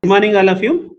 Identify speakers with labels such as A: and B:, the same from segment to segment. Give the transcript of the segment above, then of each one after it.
A: Good morning, all of you.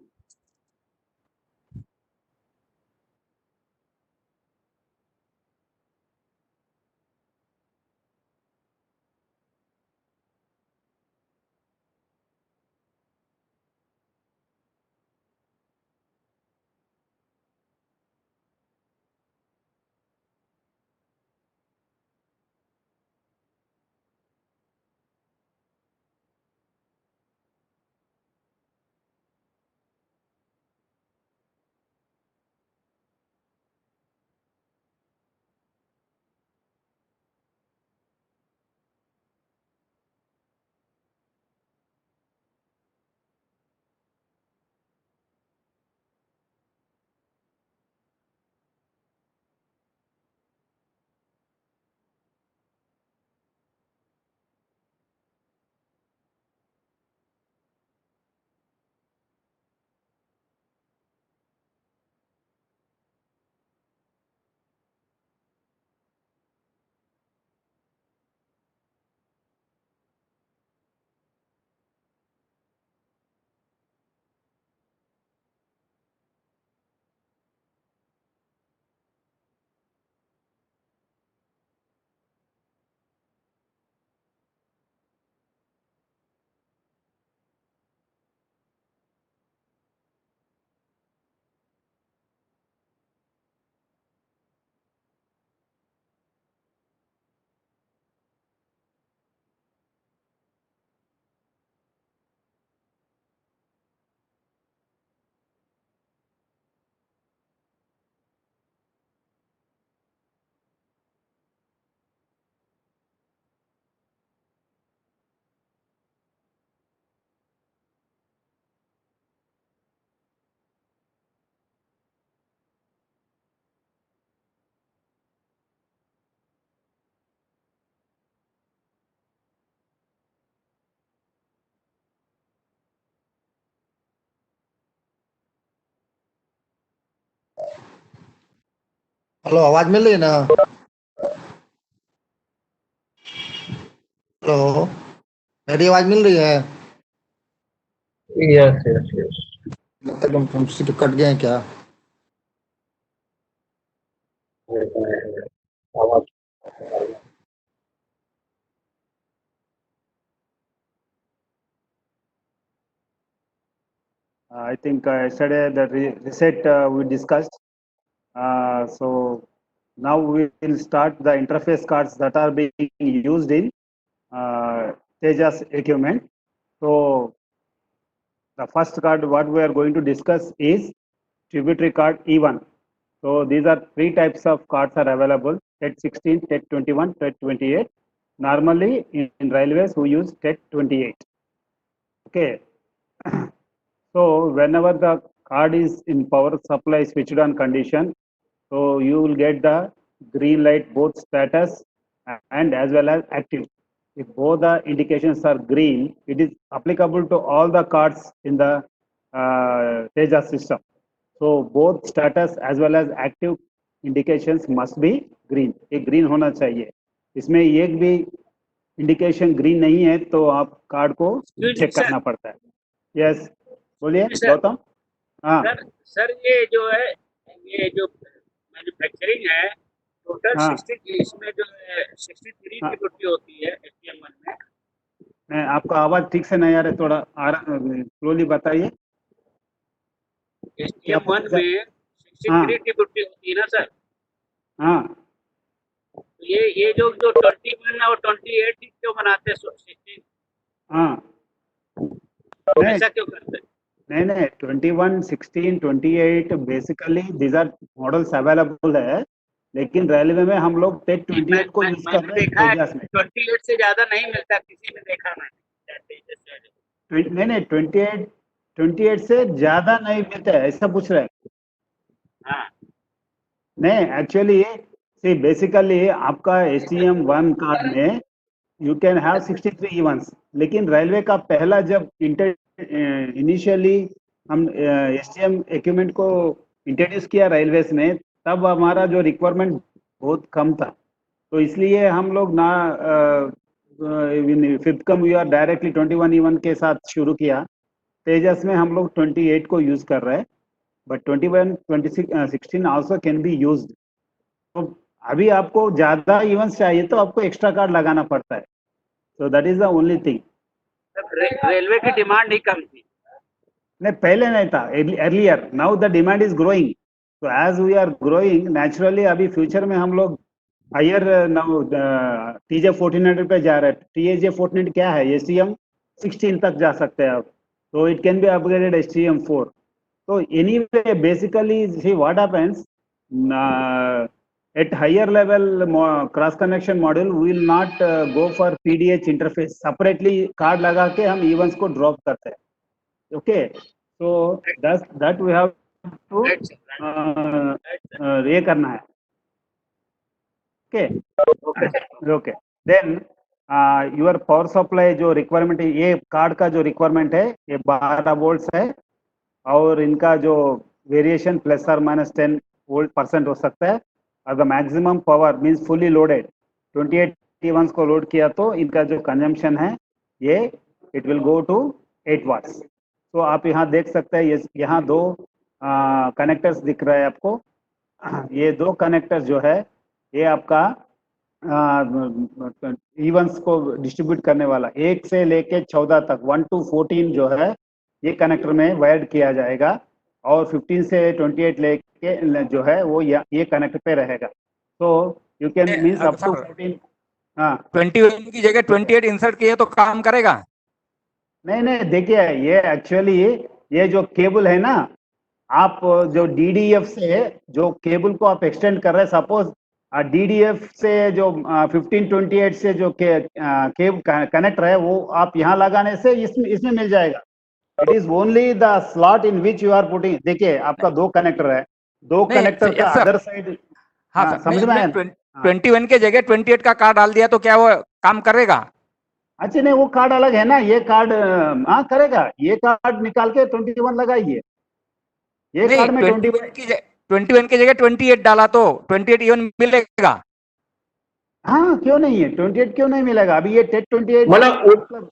B: Hello, आवाज मिल रही है ना? हेलो, मेरी आवाज मिल रही है?
C: यस यस यस
B: लगता है तुमसे तो कट गए हैं क्या?
C: आवाज
A: I think yesterday the reset we discussed. So now we will start the interface cards that are being used in Tejas equipment. So the first card what we are going to discuss is tributary card E1. So these are three types of cards are available: TET 16, TET 21, TET 28. Normally in railways we use TET 28. Okay. So whenever the card is in power supply switched on condition, so you will get the green light both status and as well as active. If both the indications are green, it is applicable to all the cards in the Tejas system. So both status as well as active indications must be green. ये green होना चाहिए. इसमें एक भी indication green नहीं है तो आप कार्ड को चेक करना पड़ता है. यस, बोलिए गौतम. हाँ
D: सर ये जो है ये जो मैन्युफैक्चरिंग है टोटल
A: हाँ
D: 60 इसमें जो है 63
A: हाँ.
D: की ड्यूटी होती है STM1 में.
A: नहीं, आपका आवाज ठीक से नहीं आ रहा है, थोड़ा स्लोली बताइए.
D: STM1 में
A: हाँ
D: 63 की ड्यूटी होती है ना सर.
A: हाँ.
D: तो ये जो 21 और 28 क्यों बनाते हैं 16?
A: हाँ नहीं
D: ऐसा क्यों करते हैं?
A: नहीं नहीं 21, 16, 28 basically these are models available है, लेकिन रेलवे में हम लोग टेट 28 को यूज कर रहे हैं तेजस में.
D: 28 से ज्यादा नहीं मिलता, किसी में देखा मैंने.
A: नहीं नहीं 28 से ज्यादा नहीं मिलता है, ऐसा पूछ रहे हैं.
D: हाँ
A: नहीं एक्चुअली सी बेसिकली आपका STM1 कार्ड में यू कैन हैव 63 इवेंट्स, लेकिन रेलवे का पहला जब इनिशियली हम STM इक्विपमेंट को इंट्रोड्यूस किया रेलवेज में, तब हमारा जो रिक्वायरमेंट बहुत कम था, तो इसलिए हम लोग ना fifth come we are directly 21 event के साथ शुरू किया. तेजस में हम लोग 28 को यूज कर रहे हैं, but 21 26 16 also can be used. तो अभी आपको ज्यादा इवेंट्स चाहिए तो आपको एक्स्ट्रा कार्ड लगाना पड़ता है, so that is the only thing।
D: Railway की डिमांड ही कम थी।
A: नहीं, पहले नहीं था, earlier, now the demand is growing, so as we are growing naturally अभी फ्यूचर में हम लोग हायर नाउ TJ 1400 पे जा रहे हैं। TJ 1400 क्या है, STM 16 तक जा सकते हैं आप, तो it can be upgraded STM 4। तो anyway basically see what happens, at higher level cross connection module we will not go for PDH interface, separately card लगा के हम इवेंट्स को ड्रॉप करते हैं। okay, so that we have to
D: Right, sir.
A: ये करना है। okay,
D: Okay, sir.
A: okay, then your power supply जो रिक्वायरमेंट है, ये कार्ड का जो रिक्वायरमेंट है ये 12 वोल्ट्स है, और इनका जो वेरिएशन प्लस और माइनस 10 वोल्ट % हो सकता है। अगर maximum power means fully loaded 28 events को लोड किया तो इनका जो कंजम्पशन है ये it will go to 8 watts. तो आप यहाँ देख सकते हैं, ये यहाँ दो कनेक्टर्स दिख रहे हैं आपको। ये दो कनेक्टर्स जो है ये आपका इवेंट्स को डिस्ट्रीब्यूट करने वाला 1 से लेके 14 तक 1 to 14 जो है ये कनेक्टर में वायर्ड किया जाएगा, और 15 से 28 लेके जो है वो ये कनेक्टर पे रहेगा। तो you can means up to 14। हाँ
C: 21 की जगह 28 इंसर्ट किए तो काम करेगा?
A: नहीं नहीं, देखिए ये एक्चुअली ये जो केबल है ना, आप जो DDF से जो केबल को आप एक्सटेंड कर रहे हैं, सपोज DDF से जो 1528 से जो केबल कनेक्टर है वो आप यहाँ लगाने से इसमें मिल जाएगा। It is only the slot in which you are putting. देखिए आपका दो कनेक्टर है, दो
C: नहीं,
A: कनेक्टर का
C: yes, sir.
A: Other side.
C: हाँ
A: हाँ,
C: सर,
A: समझ में आया?
C: 21 के जगह 28 का कार्ड डाल दिया तो क्या वो काम करेगा?
A: अच्छा नहीं, वो कार्ड अलग है ना, ये कार्ड हाँ करेगा। ये कार्ड निकाल के 21 लगाइए, ये
C: नहीं,
A: कार्ड में
C: 21 की जगह 28 डाला तो 28 इवन मिलेगा?
A: हाँ क्यों नहीं है, 28 क्यों नहीं मिलेगा? अभी ये 28
E: मतलब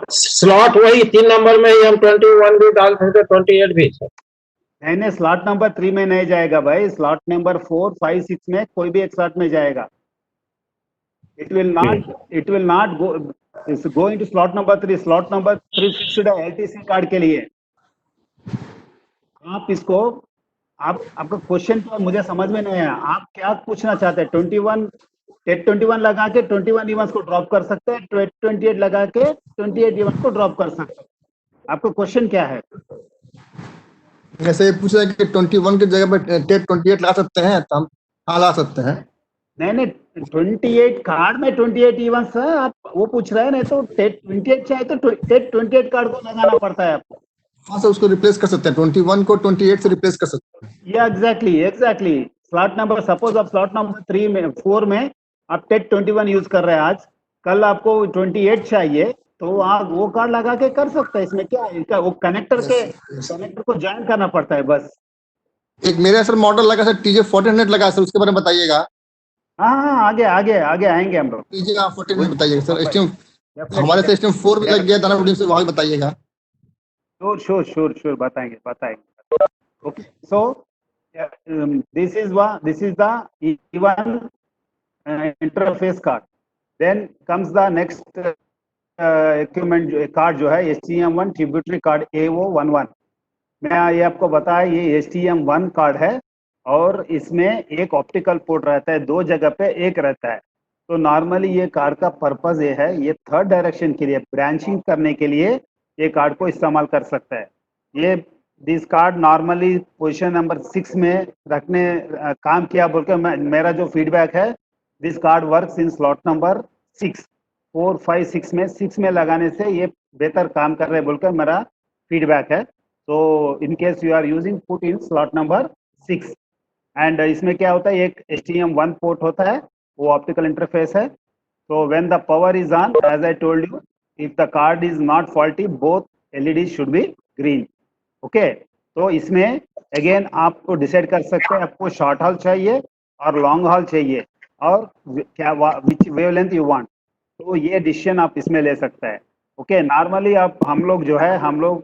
E: स्लॉट वही 3 नंबर में ही हम 21 भी डाल सकते, 28 भी।
A: नहीं, स्लॉट नंबर 3 में नहीं जाएगा भाई, स्लॉट नंबर 4 5 6 में कोई भी एक स्लॉट में जाएगा। It will not go into slot number 3। Slot number 3 fixed है LTC कार्ड के लिए। आप इसको आपका क्वेश्चन तो मुझे समझ में नहीं आया, आप क्या पूछना चाहते हैं? 21 लगा के 21 इवेंट्स को ड्रॉप कर सकते हैं, 28 लगा के 28 इवेंट्स को ड्रॉप कर सकते हैं। आपका क्वेश्चन क्या है?
B: जैसे पूछ रहे हैं कि 21 की जगह पे 28 ला सकते हैं, तो हम हाँ ला सकते हैं।
A: नहीं 28 कार्ड में 28 इवेंट्स है, आप वो पूछ रहे हैं। नहीं तो 28 चाहिए तो 28 कार्ड को लगाना पड़ता है आपको।
B: हाँ सर, उसको रिप्लेस कर सकते हैं, 21 को 28 से रिप्लेस कर सकते हैं।
A: ये एग्जैक्टली स्लॉट नंबर, सपोज आप स्लॉट नंबर 3 में 4 में आप 21 यूज कर रहे हैं आज, कल आपको 28 चाहिए तो आप वो कार्ड लगा के कर सकते हैं। इसमें क्या है, वो कनेक्टर को ज्वाइन करना पड़ता है बस।
B: एक मेरे सर मॉडल लगा सर TJ 1400 लगा सर, उसके बारे में बताइएगा।
A: हाँ आगे आएंगे हम लोग।
B: TJ 1400 बताइएगा सर। STM हमारे से STM 4 भी लग गया था ना, से वहाँ बताइएगा।
A: Sure, बताएंगे। Okay, so this is the even interface card. Then comes the next equipment card जो है STM1 tributary card AO11। मैं ये आपको बताया, ये STM1 कार्ड है और इसमें एक ऑप्टिकल पोर्ट रहता है, दो जगह पे एक रहता है। तो नॉर्मली ये कार्ड का पर्पज ये है, ये थर्ड डायरेक्शन के लिए ब्रांचिंग करने के लिए ये कार्ड को इस्तेमाल कर सकता है। ये this card normally position number 6 में रखने काम किया बोल के मेरा जो फीडबैक है, this card works in slot number 6 4 5 6 में 6 में लगाने से ये बेहतर काम कर रहे बोल के मेरा फीडबैक है। तो in case you are using put in slot number 6। एंड इसमें क्या होता है, एक STM1 पोर्ट होता है, वो ऑप्टिकल इंटरफेस है। तो when the power is on, as I told you, if the card is not faulty both LED should be green. Okay, तो इसमें अगेन आपको डिसाइड कर सकते हैं आपको शॉर्ट हॉल चाहिए और लॉन्ग हॉल चाहिए और क्या विच वेवलेंथ यू वांट, तो ये डिसीजन आप इसमें ले सकते हैं। ओके, नॉर्मली हम लोग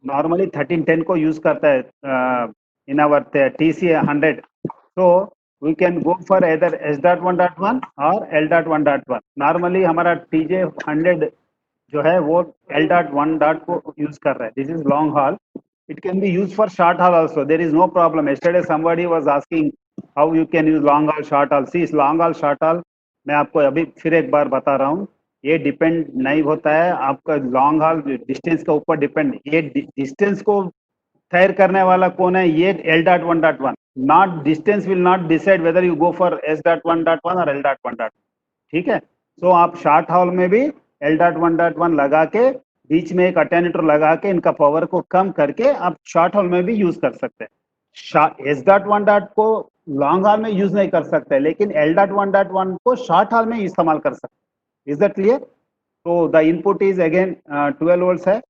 A: नॉर्मली 1310 को यूज करता है इन आवर TC100, तो we can go for either S.1.1 और L.1.1. नॉर्मली हमारा TJ100 जो है वो L.1. को यूज कर रहा है. This is long haul. It can be used for short haul also. There is no problem. Yesterday somebody was asking how you can use long haul, short haul. See, long haul, short haul, मैं आपको अभी फिर एक बार बता रहा हूँ. ये depend नहीं होता है आपका लॉन्ग हॉल डिस्टेंस के ऊपर डिपेंड. ये डिस्टेंस को तय करने वाला कौन है? ये L.1.1. Not distance will not decide whether you go for S.1.1 और L.1.1. ठीक है. सो आप शॉर्ट हॉल में भी L.1.1 लगा के बीच में एक अटेन्यूएटर लगा के इनका पावर को कम करके आप शॉर्ट हॉल में भी यूज कर सकते हैं. S.1. को लॉन्ग हॉल में यूज नहीं कर सकते, लेकिन L.1.1 को शॉर्ट हॉल में इस्तेमाल कर सकते. Is that clear? तो the input is again 12 volts है.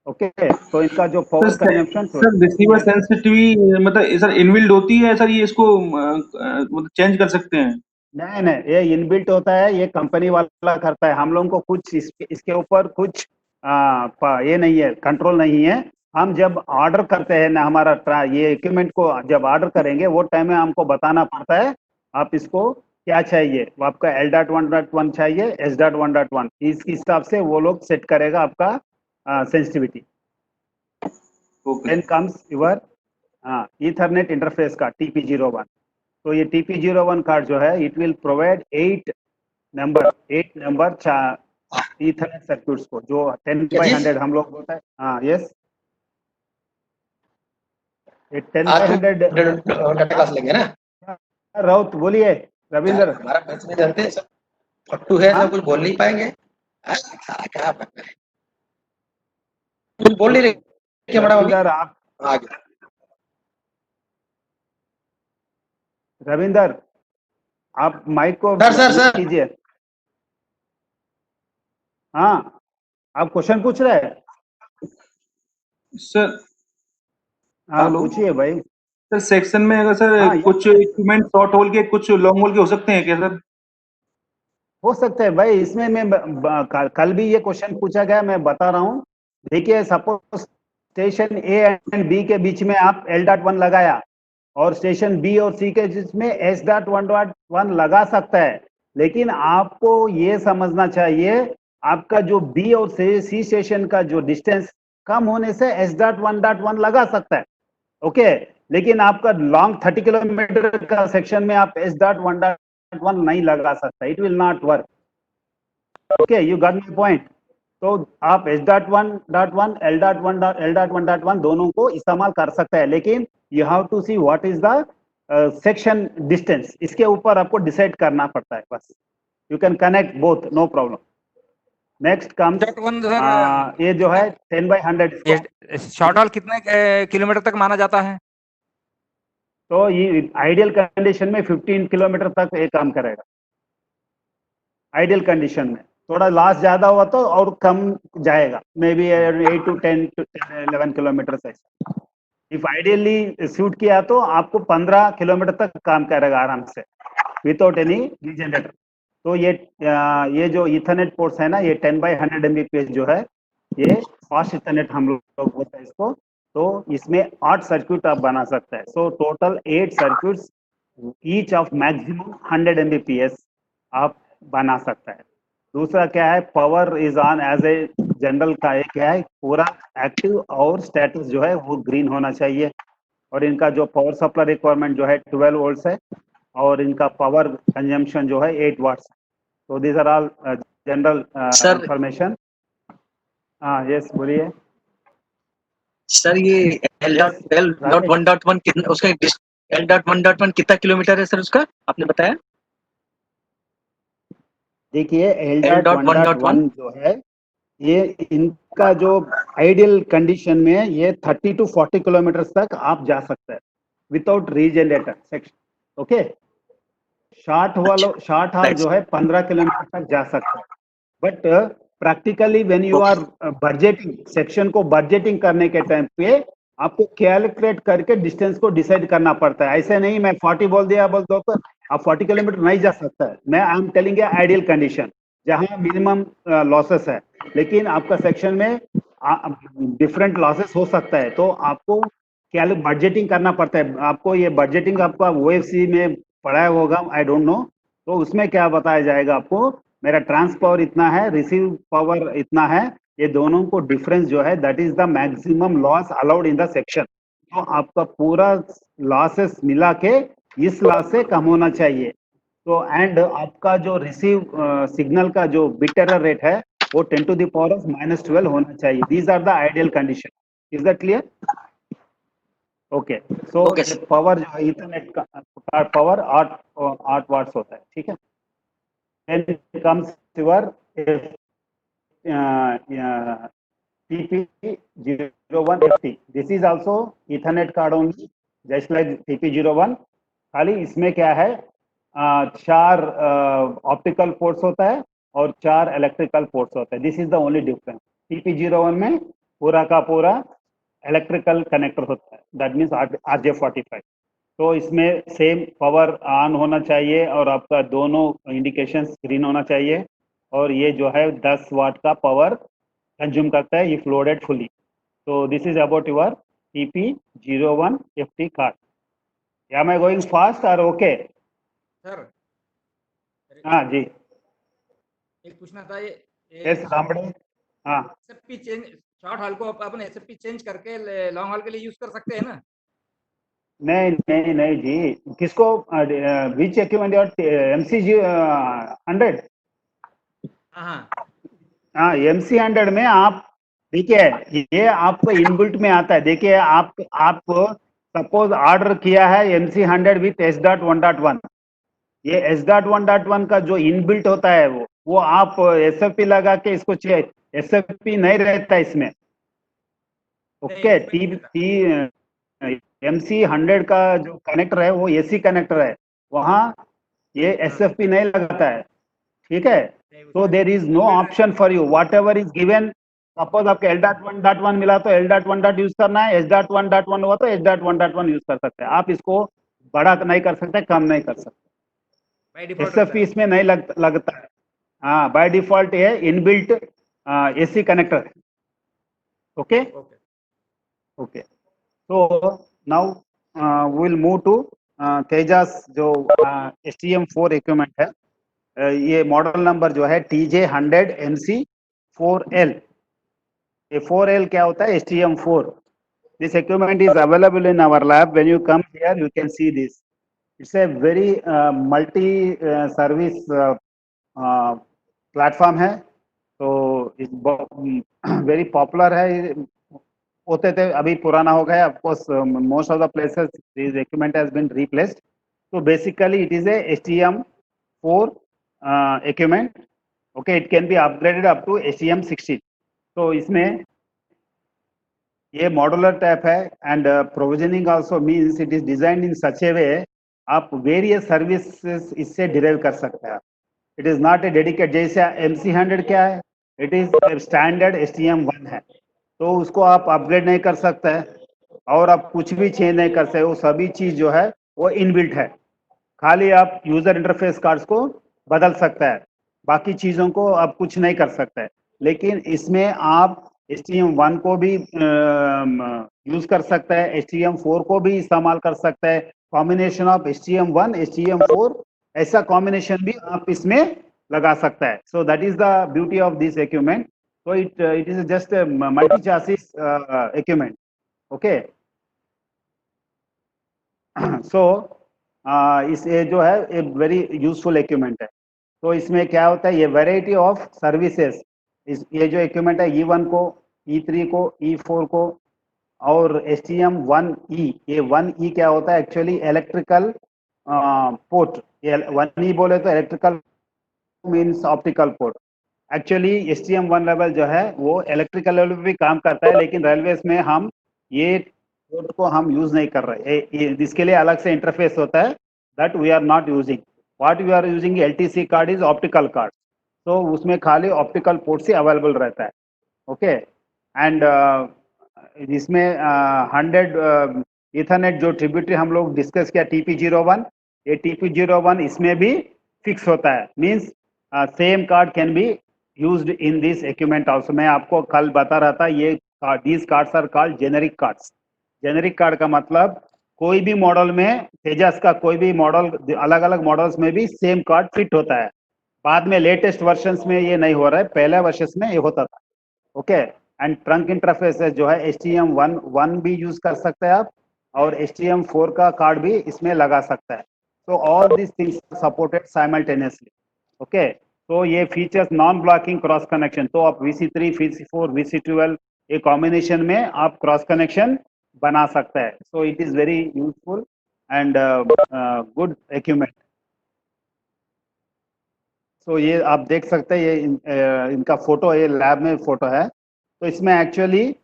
A: ओके, तो इनका जो power consumption
F: sir receiver sensitivity मतलब सर इनबिल्ड होती है सर, ये इसको मतलब चेंज कर सकते हैं?
A: नहीं नहीं, ये इनबिल्ट होता है, ये कंपनी वाला करता है. हम लोगों को कुछ इसके ऊपर कुछ ये नहीं है, कंट्रोल नहीं है. हम जब ऑर्डर करते हैं ना, हमारा ये इक्विपमेंट को जब ऑर्डर करेंगे वो टाइम में हमको बताना पड़ता है आप इसको क्या चाहिए. वो आपका L.1.1 चाहिए, S.1.1, इस हिसाब से वो लोग सेट करेगा आपका sensitivity. Then comes your ethernet interface का TP01. तो ये TP01 कार्ड जो है it will provide 8 number ethernet circuits को, जो 10/100 हम लोग बोलते हैं. हाँ, यस, ये 10/100
G: डाटा क्लास लेंगे ना.
A: राउत बोलिए. रविंदर,
G: हमारा बेंच में जानते हैं सब फट्टू है, सब कुछ बोल नहीं पाएंगे. क्या कुछ बोल नहीं रहे क्या मैडम अभी?
A: रविंदर आप
G: आगे
A: रविंदर आप माइक को
G: सर
A: कीजिए. हाँ, आप क्वेश्चन पूछ रहे हैं?
F: सर
A: हाँ,
F: हेलो
A: पूछिए भाई.
F: सर, सेक्शन में अगर सर
A: हाँ,
F: कुछ इक्विपमेंट शॉर्ट होल के कुछ लॉन्ग होल के हो सकते हैं क्या सर?
A: हो सकता है भाई. इसमें मैं कल भी ये क्वेश्चन पूछा गया, मैं बता रहा हूँ. देखिए, suppose station A and B के बीच में आप L.1 लगाया और स्टेशन बी और सी के बीच में S.1.1 लगा सकता है, लेकिन आपको ये समझना चाहिए आपका जो बी और सी स्टेशन का जो डिस्टेंस कम होने से S.1.1 लगा सकता है. ओके, लेकिन आपका लॉन्ग 30 किलोमीटर का सेक्शन में आप S.1.1 नहीं लगा सकता. It will not work. Okay, you got my point. तो आप S.1.1 L.1.1 दोनों को इस्तेमाल कर सकते हैं, लेकिन you have to see what is the section distance. इसके ऊपर आपको डिसाइड करना पड़ता है बस. You can connect both, no problem. Next comes ये जो है 10/100
C: शॉर्ट हॉल कितने किलोमीटर तक माना जाता है?
A: तो ये आइडियल कंडीशन में 15 किलोमीटर तक ये काम करेगा. आइडियल कंडीशन में थोड़ा लॉस ज्यादा हुआ तो और कम जाएगा, may be 8 to 10 to 11 kilometre से. इफ आइडियली सूट किया तो आपको 15 किलोमीटर तक काम करेगा आराम से विदाउट एनी जनरेटर. तो ये जो इथरनेट पोर्ट्स है ना, ये 10/100 Mbps जो है, ये फास्ट इथरनेट हम लोग बोलते हैं इसको. तो इसमें 8 सर्किट आप बना सकते हैं. So total 8 circuits each of maximum 100 Mbps आप बना सकता है. दूसरा क्या है, power is on as a general का एक क्या है, पूरा एक्टिव और स्टेटस जो है वो ग्रीन होना चाहिए. और इनका जो पावर सप्लाई रिक्वायरमेंट जो है 12 वोल्ट्स है और इनका पावर कंजम्पशन जो है 8 वाट्स. तो this are all general information. हाँ, यस, बोलिए
G: सर. ये L.1.1 कितना, उसका L.1.1 कितना किलोमीटर है सर उसका, आपने बताया?
A: देखिए, L.1.1 जो है ये इनका जो आइडियल कंडीशन में ये 30 to 40 किलोमीटर तक आप जा सकते हैं without regenerator section. Okay, short haul जो है 15 किलोमीटर तक जा सकता है. But practically when you are budgeting section को बजटिंग करने के टाइम पे आपको कैलकुलेट करके डिस्टेंस को डिसाइड करना पड़ता है. ऐसे नहीं मैं 40 बोल दिया बोल दो तो आप 40 किलोमीटर नहीं जा सकता है. मैं I am telling ideal condition जहां मिनिमम लॉसेस है, लेकिन आपका सेक्शन में डिफरेंट लॉसेस हो सकता है, तो आपको क्या बजटिंग करना पड़ता है। आपको ये बजटिंग आपका ओएफसी में पढ़ाया होगा, आई डोंट नो। तो उसमें क्या बताया जाएगा आपको, मेरा ट्रांस पावर इतना है, रिसीव पावर इतना है, ये दोनों को डिफरेंस जो है that is the maximum loss allowed in the section. तो आपका पूरा लॉसेस मिला के इस लॉस से कम होना चाहिए। तो एंड आपका जो रिसीव सिग्नल का जो बिट एरर रेट है वो 10 to the power of -12 होना चाहिए। These are the ideal condition. Is that clear? Okay, so
G: Okay, sir.
A: Power जो है इथरनेट का पावर 8 वाट्स होता है, ठीक है। Then comes your TP01FT, this is also ethernet card only, just like TP01। खाली इसमें क्या है, 4 ऑप्टिकल पोर्ट्स होता है और 4 इलेक्ट्रिकल पोर्ट्स होता है। This is the only difference. TP01 में पूरा का पूरा इलेक्ट्रिकल कनेक्टर होता है, दैट मीन्स RJ45। तो इसमें सेम पावर ऑन होना चाहिए और आपका दोनों इंडिकेशन ग्रीन होना चाहिए, और ये जो है 10 वाट का पावर कंज्यूम करता है इफ लोडेड फुली। तो this is about your TP01FT card. Am I going fast और ओके?
C: सर
A: हाँ जी,
C: एक पूछना था, ये
A: यस रामड़े। हाँ
C: एसएफपी चेंज, शॉर्ट हॉल को अपन एसएफपी चेंज करके लॉन्ग हॉल के लिए यूज कर सकते हैं ना?
A: नहीं नहीं नहीं जी, किसको, विच इक्विपमेंट और MCG 100?
C: हाँ
A: हाँ, MC 100 में आप देखिए, ये आपको इनबिल्ट में आता है। देखिए आप सपोज ऑर्डर किया है MC 100 विथ S.1.1, ये S.1.1 का जो इनबिल्ट होता है वो आप SFP लगा के इसको SFP नहीं रहता इसमें। ओके, MC 100 का जो कनेक्टर है वो AC कनेक्टर है, वहाँ ये SFP नहीं लगाता है, ठीक है। तो there is no option for you, whatever is given. Suppose आपको L.1.1 मिला तो L.1 यूज करना है, S.1.1 हुआ तो S.1.1 यूज कर सकते हैं। आप इसको बड़ा नहीं कर सकते, कम नहीं कर सकते।
C: बाय डिफॉल्ट
A: SFP इसमें नहीं लगता है। हाँ, बाय डिफॉल्ट ये इनबिल्ट AC कनेक्टर है। Okay
C: okay
A: okay, so now we'll move to Tejas जो STM4 इक्विपमेंट है। ये मॉडल नंबर जो है TJ100MC4L। ये 4L क्या होता है? STM4। This equipment is available in our lab. When you come here you can see this. It's a very multi service platform है, तो वेरी पॉपुलर है। होते थे, अभी पुराना हो गया, of course most of the places this equipment has been replaced. तो basically it is a STM4 equipment. Okay, it can be upgraded up to STM16। तो इसमें ये मॉडुलर टाइप है, and provisioning also means it is designed in such a way आप various services इससे derive कर सकते हैं। It is not a dedicate, जैसे MC 100 क्या है, इट इज स्टैंडर्ड STM1 है, तो उसको आप अपग्रेड नहीं कर सकते हैं और आप कुछ भी चेंज नहीं कर सकते। वो सभी चीज जो है वो इनबिल्ट है, खाली आप यूजर इंटरफेस कार्ड्स को बदल सकता है, बाकी चीजों को आप कुछ नहीं कर सकते। लेकिन इसमें आप STM1 को भी यूज कर सकते हैं, STM4 को भी इस्तेमाल कर सकते हैं। कॉम्बिनेशन ऑफ STM1 STM4 ऐसा कॉम्बिनेशन भी आप इसमें लगा सकता है। So that is the beauty of this equipment. So it is just a multi-chassis equipment. Okay. So इस ये जो है एक वेरी यूजफुल इक्विपमेंट है। तो इसमें क्या होता है, ये वैरायटी ऑफ सर्विसेज, ये जो इक्विपमेंट है E1 को, E3 को, E4 को और STM1E। ये 1E क्या होता है एक्चुअली, इलेक्ट्रिकल पोर्ट। ये 1E बोले तो electrical means optical port. Actually STM1 level जो है वो इलेक्ट्रिकल लेवल पे भी काम करता है, लेकिन रेलवेज में हम ये पोर्ट को हम यूज नहीं कर रहे। इसके लिए अलग से इंटरफेस होता है, that we are not using. What we are using LTC card is optical card, तो उसमें खाली ऑप्टिकल पोर्ट से अवेलेबल रहता है। ओके, एंड इसमें 100 इथरनेट जो ट्रिब्यूटरी हम लोग डिस्कस किया TP01, ये TP01 इसमें भी फिक्स होता है। Means same card can be used in this equipment also. मैं आपको कल बता रहा था, ये these cards are called generic cards. Generic card का मतलब कोई भी मॉडल में, तेजस का कोई भी मॉडल, अलग अलग मॉडल्स में भी सेम कार्ड फिट होता है. बाद में लेटेस्ट वर्जन्स में ये नहीं हो रहा है, पहले वर्जन्स में ये होता था. ओके. एंड ट्रंक इंटरफेस जो है STM1 भी यूज कर सकते हैं आप, और STM4 का कार्ड भी इसमें लगा सकता है. तो all this things supported simultaneously. Okay. तो ये features non blocking cross connection, तो आप VC3, VC4, VC12 ये कॉम्बिनेशन में आप क्रॉस कनेक्शन बना सकता है. So it is very useful and good equipment. So ये आप देख सकते हैं, ये इनका फोटो, ये लैब में फोटो है. तो इसमें एक्चुअली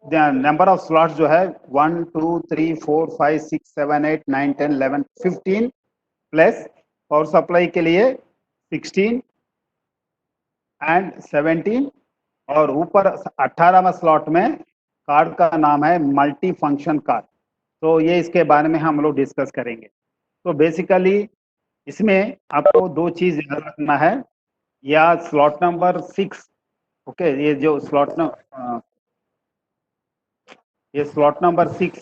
A: नंबर ऑफ स्लॉट्स जो है 1 2 3 4 5 6 7 8 9 10 11 15 प्लस पावर सप्लाई के लिए 16 एंड 17, और ऊपर 18वां स्लॉट में कार्ड का नाम है मल्टी फंक्शन कार्ड. तो ये इसके बारे में हम लोग डिस्कस करेंगे. तो बेसिकली इसमें आपको दो चीज याद रखना है, या स्लॉट नंबर 6. ओके. ये जो ये स्लॉट नंबर 6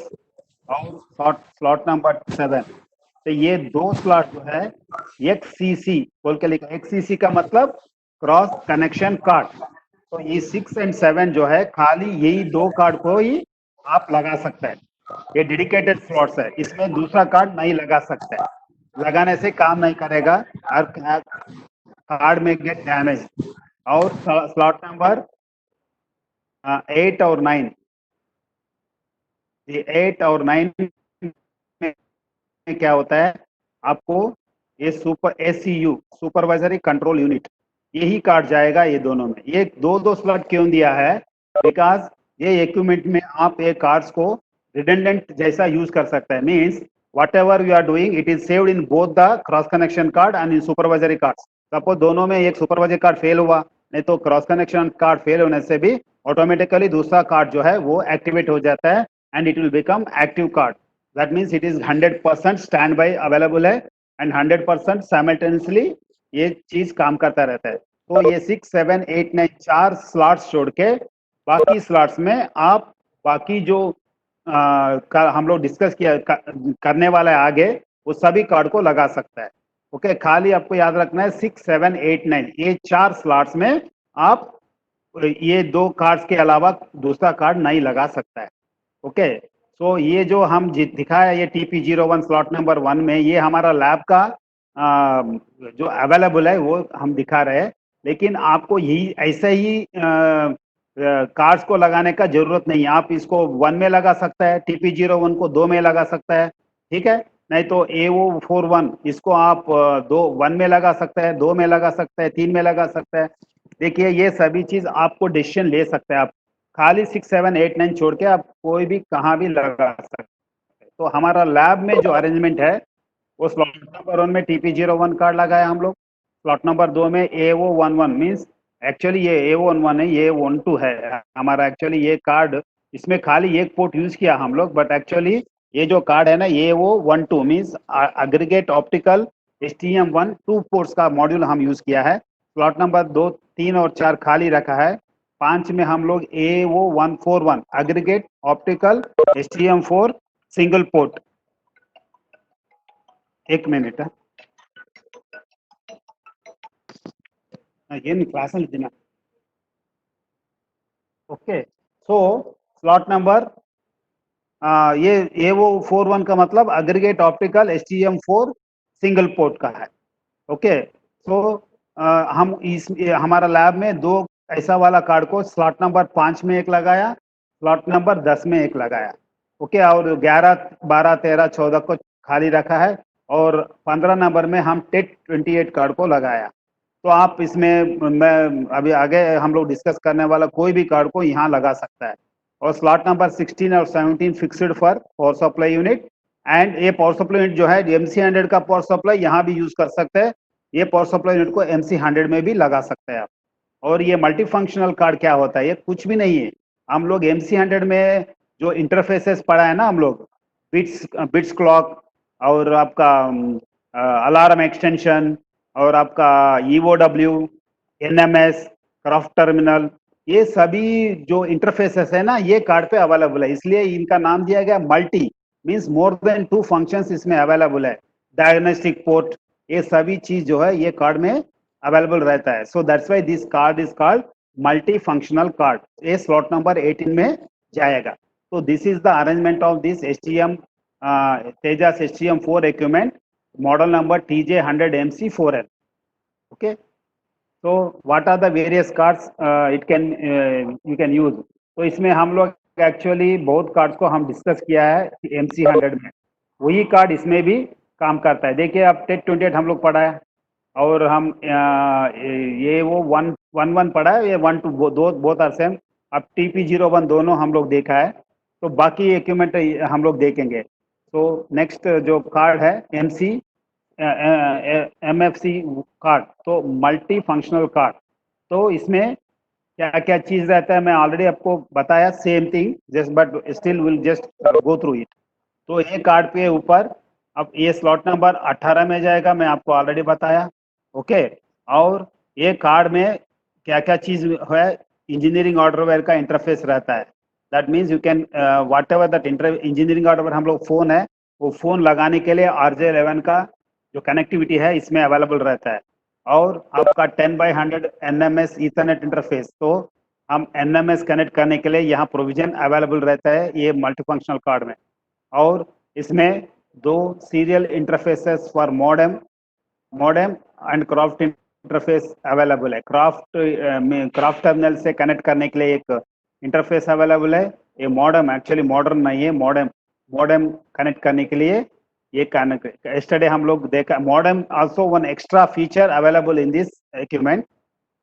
A: और स्लॉट नंबर 7, तो ये दो स्लॉट जो है XCC बोल के लिखा. XCC का मतलब क्रॉस कनेक्शन कार्ड. तो ये 6 एंड 7 जो है खाली यही दो कार्ड को ही आप लगा सकते हैं. ये डेडिकेटेड स्लॉट्स है, इसमें दूसरा कार्ड नहीं लगा सकते. लगाने से काम नहीं करेगा, हर कार्ड में गेट डैमेज. और स्लॉट नंबर 8 और 9, ये 8 और 9 में क्या होता है, आपको ये SCU सुपरवाइजरी कंट्रोल यूनिट, यही कार्ड जाएगा ये दोनों में. ये दो स्लॉट क्यों दिया है, बिकॉज ये इक्विपमेंट में आप ये कार्ड्स को रिडंडेंट जैसा यूज कर सकते हैं. Means whatever you are doing, it is saved in both the cross connection card and in supervisory cards. Suppose दोनों में एक सुपरवाइजरी कार्ड फेल हुआ, नहीं तो क्रॉस कनेक्शन कार्ड फेल होने से भी ऑटोमेटिकली दूसरा कार्ड जो है वो एक्टिवेट हो जाता है and it will become active card. That means it is 100% stand by available है एंड 100% साइमल्टेनियसली ये चीज काम करता रहता है. तो ये 6 7 8 9 4 स्लॉट्स छोड़ के बाकी स्लॉट्स में आप बाकी जो हम लोग डिस्कस किया करने वाला है आगे, वो सभी कार्ड को लगा सकता है. ओके. खाली आपको याद रखना है 6 7 8 9 ये 4 स्लॉट्स में आप ये दो कार्ड्स के अलावा दूसरा कार्ड नहीं लगा सकता है. ओके. सो ये जो हम दिखाया, ये TP01 स्लॉट नंबर 1 में, ये हमारा लैब का जो अवेलेबल है वो हम दिखा रहे हैं. लेकिन आपको यही ऐसे ही कार्ड्स को लगाने का जरूरत नहीं है. आप इसको 1 में लगा सकता है, TP01 को 2 में लगा सकता है. ठीक है. नहीं तो AO41 इसको आप 1 में लगा सकता है, 2 में लगा सकता है, 3 में लगा सकता है. देखिए ये सभी चीज आपको डिसीजन ले सकते हैं. आप खाली 6 7 8 9 छोड़ के आप कोई भी कहाँ भी लगा सकते हैं. तो हमारा लैब में जो अरेंजमेंट है वो स्लॉट नंबर 1 में TP01 कार्ड लगाया हम लोग. स्लॉट नंबर 2 में AO11 मीन्स एक्चुअली ये AO11 है, ये A12 है हमारा. एक्चुअली ये कार्ड, इसमें खाली एक पोर्ट यूज किया हम लोग, बट एक्चुअली ये जो कार्ड है ना, ये AO12 means aggregate optical STM1 2 ports का मॉड्यूल हम यूज किया है. स्लॉट नंबर 2 3 और 4 खाली रखा है. 5 में हम लोग AO141 aggregate optical STM4 single port. एक मिनट है, ये क्लास में देना. ओके. सो स्लॉट नंबर ये AO41 का मतलब aggregate optical STM4 single port का है. ओके. सो हम हमारा लैब में दो ऐसा वाला कार्ड को स्लॉट नंबर 5 में एक लगाया, स्लॉट नंबर 10 में एक लगाया. ओके. और 11 12 13 14 को खाली रखा है, और 15 नंबर में हम TET 28 कार्ड को लगाया. तो आप इसमें, मैं अभी आगे हम लोग डिस्कस करने वाला कोई भी कार्ड को यहाँ लगा सकता है. और स्लॉट नंबर 16 और 17 fixed for power supply unit. And ये पावर सप्लाई यूनिट जो है MC100 का पावर सप्लाई यहाँ भी यूज कर सकते हैं. ये पावर सप्लाई यूनिट को MC100 में भी लगा सकते हैं आप. और ये मल्टी फंक्शनल कार्ड क्या होता है, ये कुछ भी नहीं है. हम लोग MC100 में जो इंटरफेसेस पढ़ा है ना हम लोग, बिट्स क्लॉक और आपका अलार्म एक्सटेंशन और आपका EOW, NMS, क्रॉफ्ट टर्मिनल, ये सभी जो इंटरफेसेस है ना ये कार्ड पे अवेलेबल है, इसलिए इनका नाम दिया गया multi, means more than 2 functions इसमें अवेलेबल है। डायग्नोस्टिक पोर्ट, ये सभी चीज जो है ये कार्ड में अवेलेबल रहता है। So that's why this card is called multi functional card. ये स्लॉट नंबर 18 में जाएगा। तो this is the arrangement of this STM Tejas STM4 equipment, model number TJ100MC4L. Okay, so what are the various cards you can use? तो इसमें हम लोग actually बहुत cards को हम डिस्कस किया है MC100 में, वही कार्ड इसमें भी काम करता है। देखिए अब TET 28 हम लोग पढ़ा है, और हम ये वो 111 पढ़ा है, ये 1 2 दो बोथ आर सेम। अब TP01 दोनों हम लोग देखा है, तो बाकी इक्विपमेंट हम लोग देखेंगे। तो नेक्स्ट जो कार्ड है MFC कार्ड, तो मल्टी फंक्शनल कार्ड। तो इसमें क्या क्या चीज रहता है मैं ऑलरेडी आपको बताया, same thing just but still will just go through it. तो ये कार्ड पे ऊपर अब ये स्लॉट नंबर 18 में जाएगा, मैं आपको ऑलरेडी बताया। ओके, और ये कार्ड में क्या क्या चीज है, इंजीनियरिंग ऑर्डरवेयर का इंटरफेस रहता है। That means you can whatever that engineering hardware, हम लोग फोन है, वो फोन लगाने के लिए RJ11 का जो कनेक्टिविटी है इसमें अवेलेबल रहता है। और आपका 10x100 NMS ईथरनेट इंटरफेस, तो हम NMS कनेक्ट करने के लिए यहाँ प्रोविजन अवेलेबल रहता है ये मल्टीफंक्शनल कार्ड में। और इसमें 2 serial interfaces for modem and craft interface available है। क्राफ्ट टर्मिनल से कनेक्ट करने के लिए एक इंटरफेस अवेलेबल है। ये मॉडेम एक्चुअली मॉडर्न नहीं है, मॉडेम कनेक्ट करने के लिए ये कनेक्ट। यस्टरडे हम लोग देखा modem also one extra feature available in this equipment.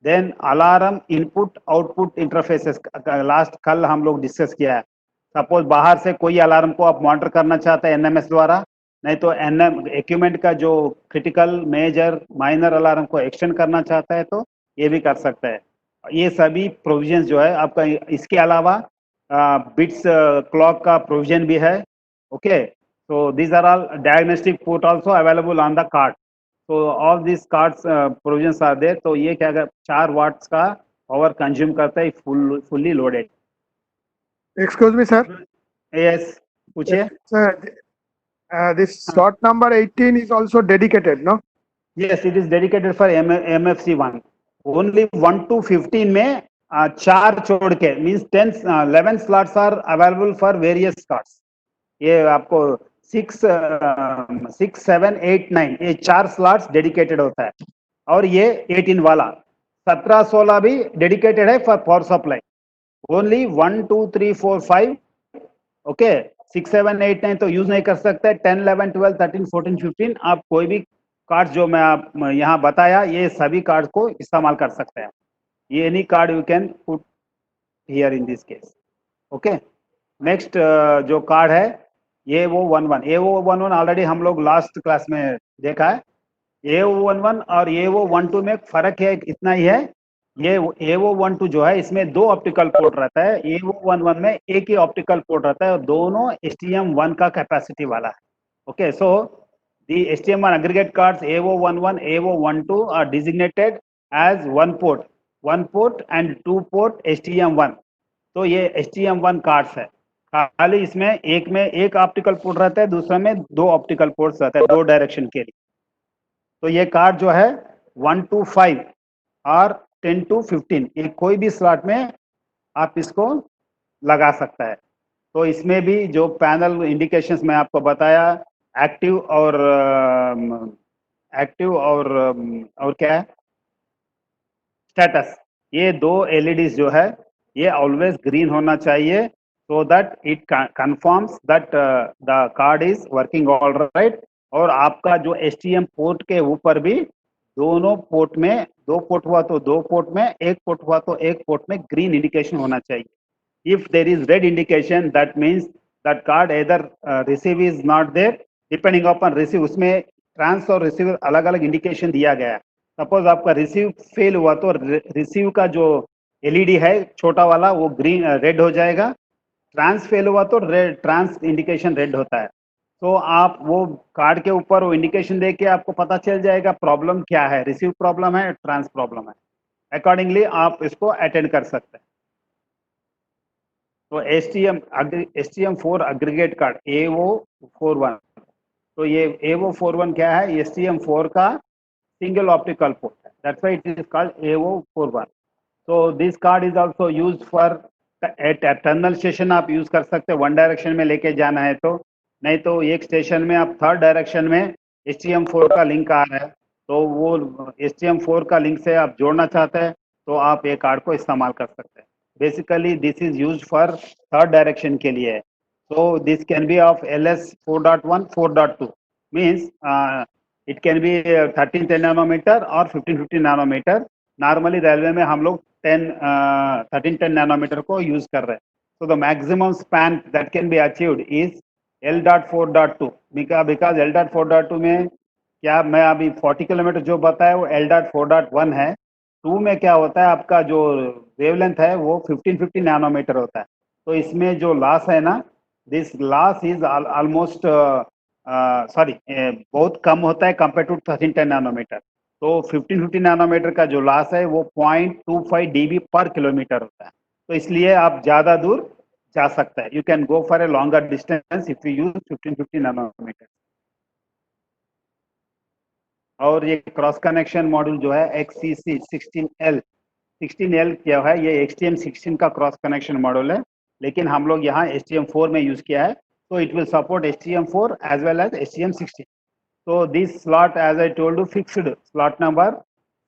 A: Then alarm input output interfaces last कल हम लोग डिस्कस किया है। सपोज बाहर से कोई अलार्म को आप मॉनिटर करना चाहते हैं NMS द्वारा, नहीं तो इक्विपमेंट का जो क्रिटिकल मेजर माइनर अलार्म को एक्सटेंड करना चाहता है तो ये भी कर सकता है। ये सभी प्रोविजन जो है आपका, इसके अलावा बिट्स क्लॉक का प्रोविजन भी है। Okay, so these are all diagnostic port also available on the card. So all these cards provisions are there. तो ये क्या 4 watts का पावर कंज्यूम करता है fully loaded.
H: Excuse me, sir.
A: Yes, पूछिए।
H: Sir, this slot number 18 is also dedicated, no?
A: Yes, it is dedicated for MFC1. Only 1 to 15 में 4 छोड़ के means 11 slots are available for various cards. ये आपको 6, 7, 8, 9 ये 4 slots dedicated होता है। और ये 18 वाला 17, 16 भी डेडिकेटेड है for power supply. Only 1 2 3 4 5 okay, 6 7 8 9 तो यूज नहीं कर सकते। 10 11 12 13 14 15 आप कोई भी कार्ड जो मैं आप यहाँ बताया ये सभी कार्ड को इस्तेमाल कर सकते हैं। ये any card you can put here in this case. Okay, next जो कार्ड है ये वो 11 ऑलरेडी हम लोग लास्ट क्लास में देखा है। ये वो 11 और ये वो 12 में फर्क है, इतना ही है। ये वो 12 जो है इसमें 2 ऑप्टिकल पोर्ट रहता है, ये वो 11 में एक ही ऑप्टिकल पोर्ट रहता है और दोनों STM1 का कैपेसिटी वाला है। Okay, so the STM1 aggregate cards AO11, AO12 are designated as one port and 2 port STM1। तो ये STM1 कार्ड्स है। खाली इसमें एक में एक ऑप्टिकल पोर्ट रहता है, दूसरा में 2 ऑप्टिकल पोर्ट्स रहता है 2 डायरेक्शन के लिए। तो ये कार्ड जो है 1 to 5 और 10 to 15 ये कोई भी स्लॉट में आप इसको लगा सकता है। तो इसमें भी जो पैनल इंडिकेशंस मैं आपको बताया, एक्टिव और क्या है स्टेटस, ये 2 LEDs जो है ये ऑलवेज ग्रीन होना चाहिए, so that it confirms that the card is working all right। और आपका जो STM पोर्ट के ऊपर भी दोनों पोर्ट में 2 पोर्ट हुआ तो 2 पोर्ट में, 1 पोर्ट हुआ तो 1 पोर्ट में ग्रीन इंडिकेशन होना चाहिए। If there is red indication that means that card either receive is not there, depending upon receive, उसमें ट्रांस और रिसीव अलग अलग इंडिकेशन दिया गया है। सपोज आपका रिसीव फेल हुआ तो रिसीव का जो LED है छोटा वाला वो ग्रीन रेड हो जाएगा, ट्रांस फेल हुआ तो रेड, ट्रांस इंडिकेशन रेड होता है। तो आप वो कार्ड के ऊपर वो इंडिकेशन देके आपको पता चल जाएगा प्रॉब्लम क्या है, रिसीव प्रॉब्लम है ट्रांस प्रॉब्लम है। अकॉर्डिंगली आप इसको अटेंड कर सकते हैं। तो STM4 एग्रीगेट कार्ड AO41, तो ये AO41 क्या है? STM4 का single optical port, that's why it is called AO41. so this card is also used for at tunnel station आप यूज कर सकते हैं, वन डायरेक्शन में लेके जाना है तो, नहीं तो एक स्टेशन में आप थर्ड डायरेक्शन में STM4 का लिंक आ रहा है, तो वो STM4 का लिंक से आप जोड़ना चाहते हैं तो आप ये कार्ड को इस्तेमाल कर सकते हैं। Basically this is use for third direction के लिए। so this can be of LS 4.1 4.2 means it can be 1310 nanometer or 1550 nanometer। Normally railway में हम लोग 1310 नैनोमीटर को यूज कर रहे हैं। so the maximum span that can be achieved is L.4.2 because L.4.2 में क्या मैं अभी 40 किलोमीटर जो बताया वो L.4.1 है। 2 में क्या होता है, आपका जो वेवलेंथ है वो 1550 नैनोमीटर होता है। तो इसमें जो लॉस है ना, दिस लॉस इज ऑलमोस्ट बहुत कम होता है कंपेयर टू 1310 नैनोमीटर। तो 1550 नैनोमीटर का जो लॉस है वो 0.25 dB पर किलोमीटर होता है। तो इसलिए आप ज़्यादा दूर जा सकते हैं, you can go for a longer distance if you use 1550 nanometre. और ये क्रॉस कनेक्शन मॉड्यूल जो है XCC 16L क्या है, ये STM16 का क्रॉस कनेक्शन मॉड्यूल है, लेकिन हम लोग यहाँ STM4 में यूज किया है। तो it will support STM4 as well as STM16। So this slot, as I told you, fixed slot number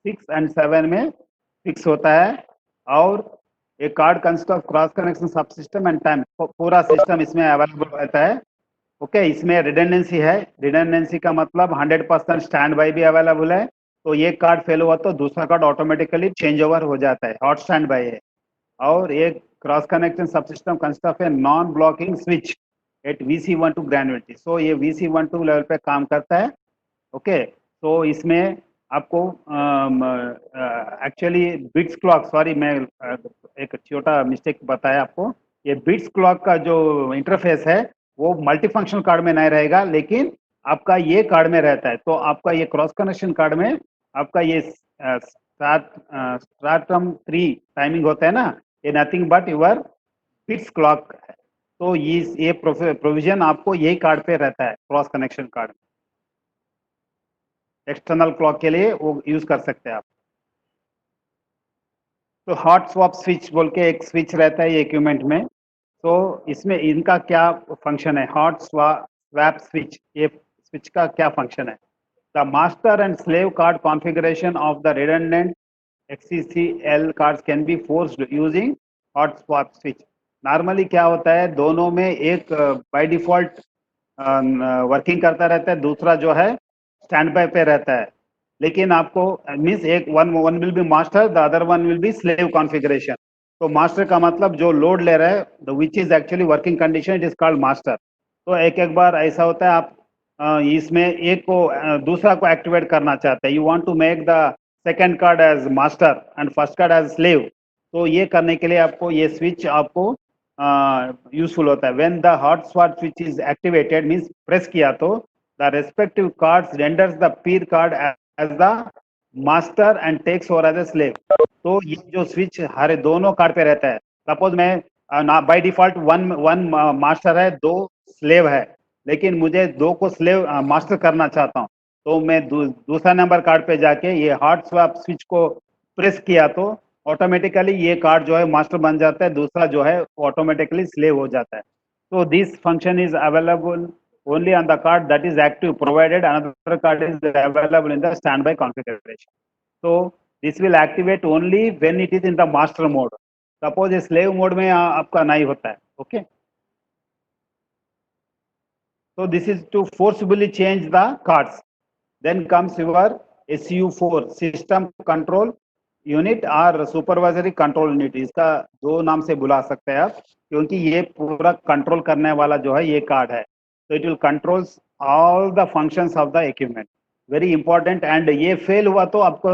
A: 6 and 7 में फिक्स होता है। और एक card consist of cross connection सब सिस्टम एंड टाइम, पूरा सिस्टम इसमें अवेलेबल रहता है। ओके, इसमें रिडंडेंसी है। रिडंडेंसी का मतलब 100% स्टैंड बाई भी अवेलेबल है। तो ये कार्ड फेल हुआ तो दूसरा कार्ड ऑटोमेटिकली चेंज ओवर हो जाता है, हॉट स्टैंड बाई है। और एक cross connection subsystem consist of a non blocking switch at VC12 granularity. So ये VC12 लेवल पे काम करता है। ओके, तो इसमें आपको एक्चुअली बिट्स क्लॉक, सॉरी मैं एक छोटा मिस्टेक बताया आपको। ये बिट्स क्लॉक का जो इंटरफेस है वो मल्टीफंक्शन कार्ड में नहीं रहेगा, लेकिन आपका ये कार्ड में रहता है। तो आपका ये क्रॉस कनेक्शन कार्ड में आपका ये स्ट्रैटम 3 टाइमिंग होता है ना, ये nothing but your bits clock है। तो ये प्रोविजन आपको यही कार्ड पे रहता है, क्रॉस कनेक्शन कार्ड में। एक्सटर्नल क्लॉक के लिए वो यूज कर सकते हैं आप। तो हॉट स्वैप स्विच बोल के एक स्विच रहता है ये इक्विपमेंट में। तो इसमें इनका क्या फंक्शन है, हॉट स्वैप स्विच, ये स्विच का क्या फंक्शन है? The master and slave card configuration of the redundant XCCL cards can be forced using hot swap switch. Normally क्या होता है, दोनों में एक बाय डिफॉल्ट वर्किंग करता रहता है, दूसरा जो है स्टैंड बाय पे रहता है। लेकिन आपको मीन्स एक one will be master, the other one will be slave configuration. तो मास्टर का मतलब जो लोड ले रहा है, which is actually working condition, it is called master. तो एक बार ऐसा होता है, आप इसमें एक को दूसरा को एक्टिवेट करना चाहते हैं, you want to make the second card as master and first card as slave. तो ये करने के लिए आपको ये स्विच आपको यूजफुल होता है। When the hot swap switch is activated means press किया तो the respective cards renders the peer card as the master and takes over as a slave. तो ये जो स्विच हर दोनों कार्ड पे रहता है। सपोज मैं बाय डिफॉल्ट वन मास्टर है, 2 स्लेव है, लेकिन मुझे 2 को स्लेव मास्टर करना चाहता हूँ, तो मैं दूसरा नंबर कार्ड पे जाके ये हॉट स्वैप स्विच को प्रेस किया तो ऑटोमेटिकली ये कार्ड जो है मास्टर बन जाता है, दूसरा जो है ऑटोमेटिकली स्लेव हो जाता है। तो this function is available only on the card that is active, provided another card is available in the standby configuration. So this will activate only when it is in the master mode. Suppose ये slave mode में आपका नहीं होता है। Okay, so this is to forcibly change the cards. Then comes your SU4 system control unit और supervisory control unit। इसका 2 नाम से बुला सकते हैं आप, क्योंकि ये पूरा कंट्रोल करने वाला जो है ये कार्ड है। So it will controls all the functions of the equipment, very important। and ये फेल हुआ तो आपको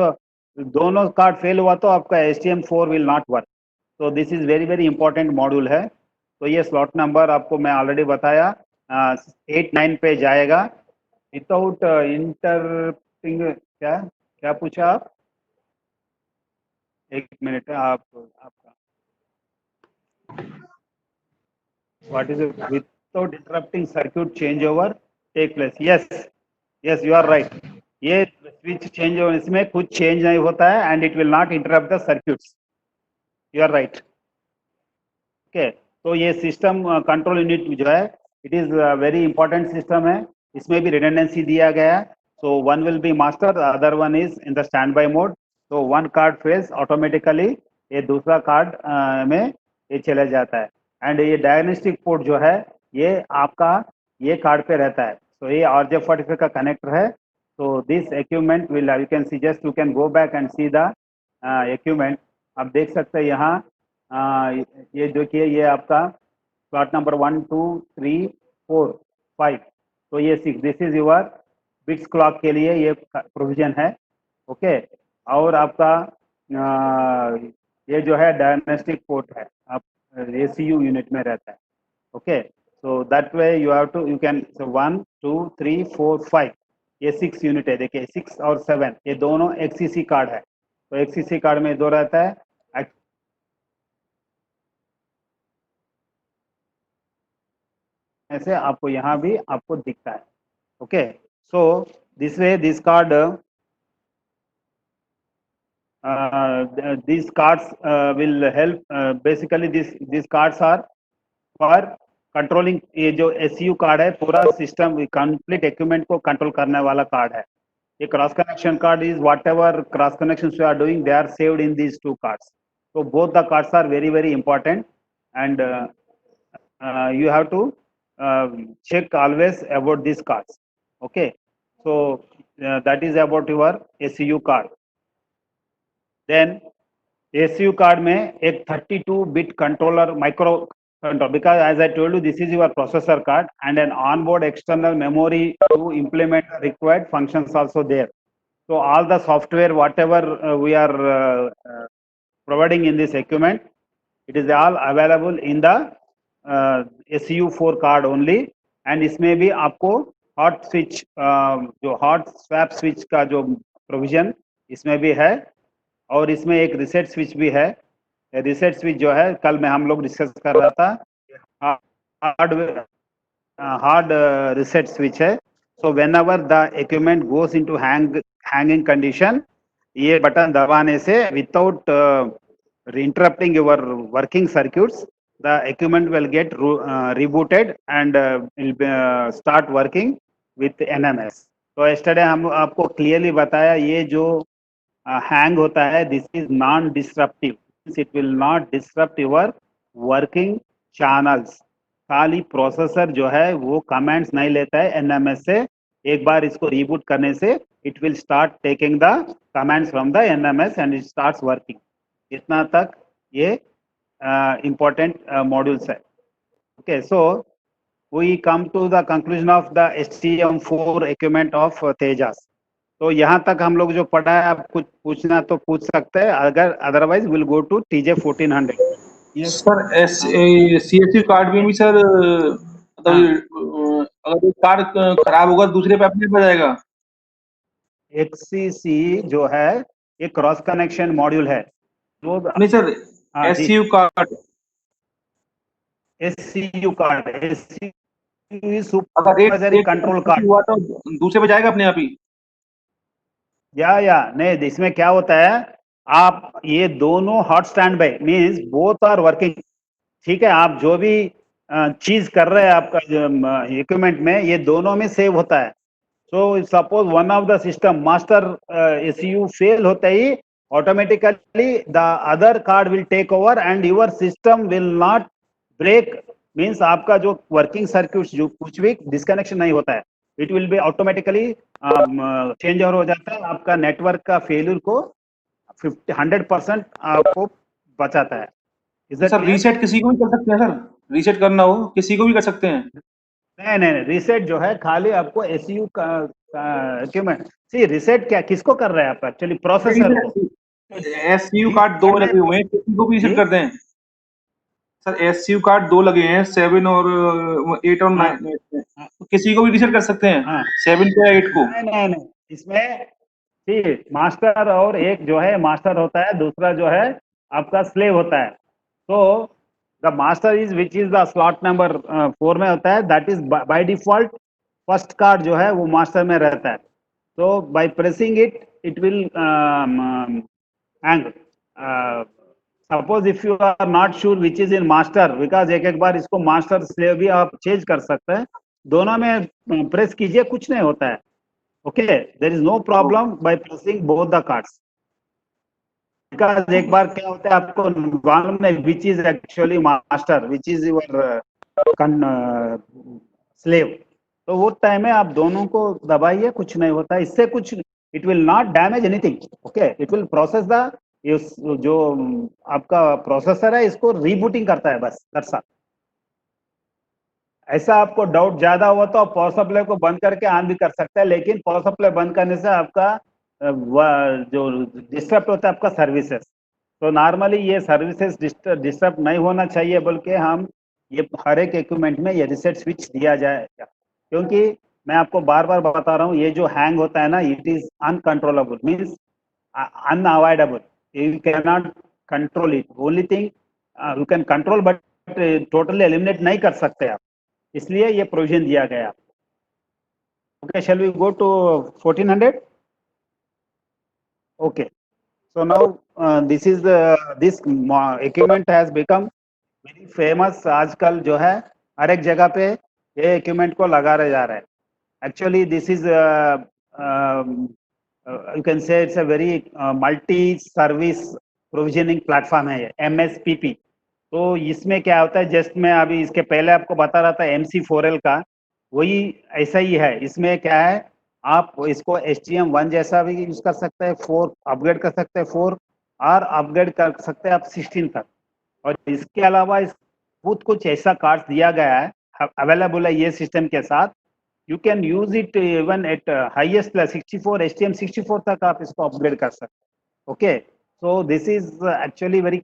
A: दोनों कार्ड फेल हुआ तो आपका STM4 will not work। so this is very important module है। तो ये स्लॉट नंबर आपको मैं ऑलरेडी बताया 8-9 पे जाएगा। विदाउट इंटरप्टिंग क्या क्या पूछा आप? एक मिनट है आपका what is it without interrupting circuit changeover take place yes you are right ये switch change होने इसमें कुछ change नहीं होता है and it will not interrupt the circuits you are right okay तो ये system control unit जो है it is a very important system है इसमें भी redundancy दिया गया है so one will be master the other one is in the standby mode so one card fails automatically ये दूसरा कार्ड में ये चला जाता है एंड ये डायग्नोस्टिक पोर्ट जो है ये आपका ये कार्ड पे रहता है तो ये RJ45 का कनेक्टर है तो this equipment will you can C just you can go back and see the equipment आप देख सकते हैं यहाँ ये देखिए ये आपका स्लॉट नंबर 1 2 3 4 5 तो ये 6 this is your bits clock के लिए ये प्रोविजन है ओके और आपका ये जो है डायग्नोस्टिक पोर्ट है आप ACU यूनिट में रहता है okay so that way you have to you can 1 2 3 4 5 ये 6 यूनिट है देखिए 6 और 7 ये दोनों XCC कार्ड है तो XCC कार्ड में दो रहता है ऐसे आपको यहाँ भी आपको दिखता है okay so this way this card these cards will help basically these cards are for controlling ये जो SCU कार्ड है पूरा सिस्टम कंप्लीट इक्विपमेंट को कंट्रोल करने वाला कार्ड है ये cross connection card is whatever cross connection you are doing they are saved in these two cards so both the cards are very very important and you have to check always about these cards okay so that is about your SCU card then ACU card में एक 32 bit controller micro control because as I told you this is your processor card and an onboard external memory to implement the required functions also there so all the software whatever we are providing in this equipment it is all available in the SCU4 card only and इसमें भी आपको hot switch जो hot swap switch का जो provision इसमें भी है और इसमें एक रीसेट स्विच भी है रीसेट स्विच जो है कल में हम लोग डिस्कस कर रहा था हार्ड रीसेट स्विच है so when ever the equipment goes into hanging condition ये बटन दबाने से without interrupting your working circuits the equipment will get rebooted and will start working with NMS तो yesterday हम आपको क्लियरली बताया ये जो हैंग होता है this is non disruptive it will not disturb your working channels खाली प्रोसेसर जो है वो कमांड्स नहीं लेता है NMS से एक बार इसको रीबूट करने से it will start taking the commands from the NMS and it starts working इतना तक ये इम्पोर्टेंट मॉड्यूल्स है okay so we come to the conclusion of the STM4 equipment of Tejas तो यहाँ तक हम लोग जो पढ़ा है आप कुछ पूछना तो पूछ सकते हैं अगर otherwise will go to TJ 1400
F: yes sir CSU card में भी सर अगर एक कार्ड खराब होगा दूसरे पे अपने पे जाएगा
A: XCC जो है ये क्रॉस कनेक्शन मॉड्यूल है तो
F: नहीं sir SCU card
A: SCU card SCU
F: अगर
A: सुपरवाइजरी कंट्रोल कार्ड
F: हुआ तो दूसरे पे जाएगा अपने आप ही
A: या नहीं इसमें क्या होता है आप ये दोनों hot standby means both are working ठीक है आप जो भी चीज कर रहे हैं आपका इक्विपमेंट में ये दोनों में सेव होता है so suppose one of the system master SCU fail होते ही automatically the other card will take over and your system will not break means आपका जो वर्किंग सर्क्यूट जो कुछ भी डिस्कनेक्शन नहीं होता है it will be automatically change over हो जाता है आपका नेटवर्क का फेल्यूर को 100% आपको बचाता है
F: सर रीसेट किसी को भी कर सकते हैं सर रीसेट करना हो किसी को भी कर सकते हैं
A: नहीं रीसेट जो है खाली आपको SCU का इक्विपमेंट सी रीसेट क्या किसको कर रहे हैं आप एक्चुअली प्रोसेसर को
F: SCU कार्ड 2 लगे हुए हैं किसी को भी रीसेट करते हैं सर SCU कार्ड 2 लगे हैं 7 और 8 और 9 किसी को भी रीसेट कर सकते हैं 7 को या 8 को
A: नहीं इसमें ठीक, मास्टर और एक जो है मास्टर होता है, दूसरा जो है आपका स्लेव होता है। तो the master is which is the slot number 4 में होता है, that is by default first card जो है वो मास्टर में रहता है। तो by pressing it will hang. Suppose if you are not sure which is in master, because एक एक बार इसको मास्टर स्लेव भी आप चेंज कर सकते हैं, दोनों में प्रेस कीजिए, कुछ नहीं होता है। Okay, there is no problem by pressing both the cards. Because एक बार क्या होता है आपको मालूम नहीं which is actually master, which is your slave. तो वो टाइम में आप दोनों को दबाइए, कुछ नहीं होता, इससे कुछ it will not damage anything. Okay, it will process the जो आपका प्रोसेसर है इसको रीबूटिंग करता है बस, that's all. ऐसा आपको डाउट ज्यादा हुआ तो आप पावर सप्लाई को बंद करके ऑन भी कर सकते हैं, लेकिन पावर सप्लाई बंद करने से आपका जो डिस्टर्ब होता है आपका सर्विसेज, तो नॉर्मली ये सर्विसेज डिस्टर्ब नहीं होना चाहिए, बल्कि हम ये हर एक इक्विपमेंट में ये रीसेट स्विच दिया जाएगा। क्योंकि मैं आपको बार बार बता रहा हूँ, ये जो हैंग होता है ना, it is uncontrollable, means unavoidable, you can not control it, only thing you can control but totally eliminate नहीं कर सकते आप, इसलिए ये प्रोविजन दिया गया। Okay, shall we go to 1400? Okay, so now this is this equipment has become very famous. आजकल जो है हर एक जगह पे ये इक्विपमेंट को लगा रहे जा रहे हैं। Actually this is you can से it's a very multi service provisioning platform है ये, MSPP। तो इसमें क्या होता है, जस्ट मैं अभी इसके पहले आपको बता रहा था MC4L का, वही ऐसा ही है। इसमें क्या है, आप इसको HTM1 जैसा भी यूज कर सकते हैं, 4 अपग्रेड कर सकते हैं, 4 और अपग्रेड कर सकते हैं आप 16 तक। और इसके अलावा इस बहुत कुछ ऐसा कार्ड्स दिया गया है, अवेलेबल है ये सिस्टम के साथ। You can use it even at highest 64 HTM64 तक आप इसको अपग्रेड कर सकते हैं। Okay, so this is actually very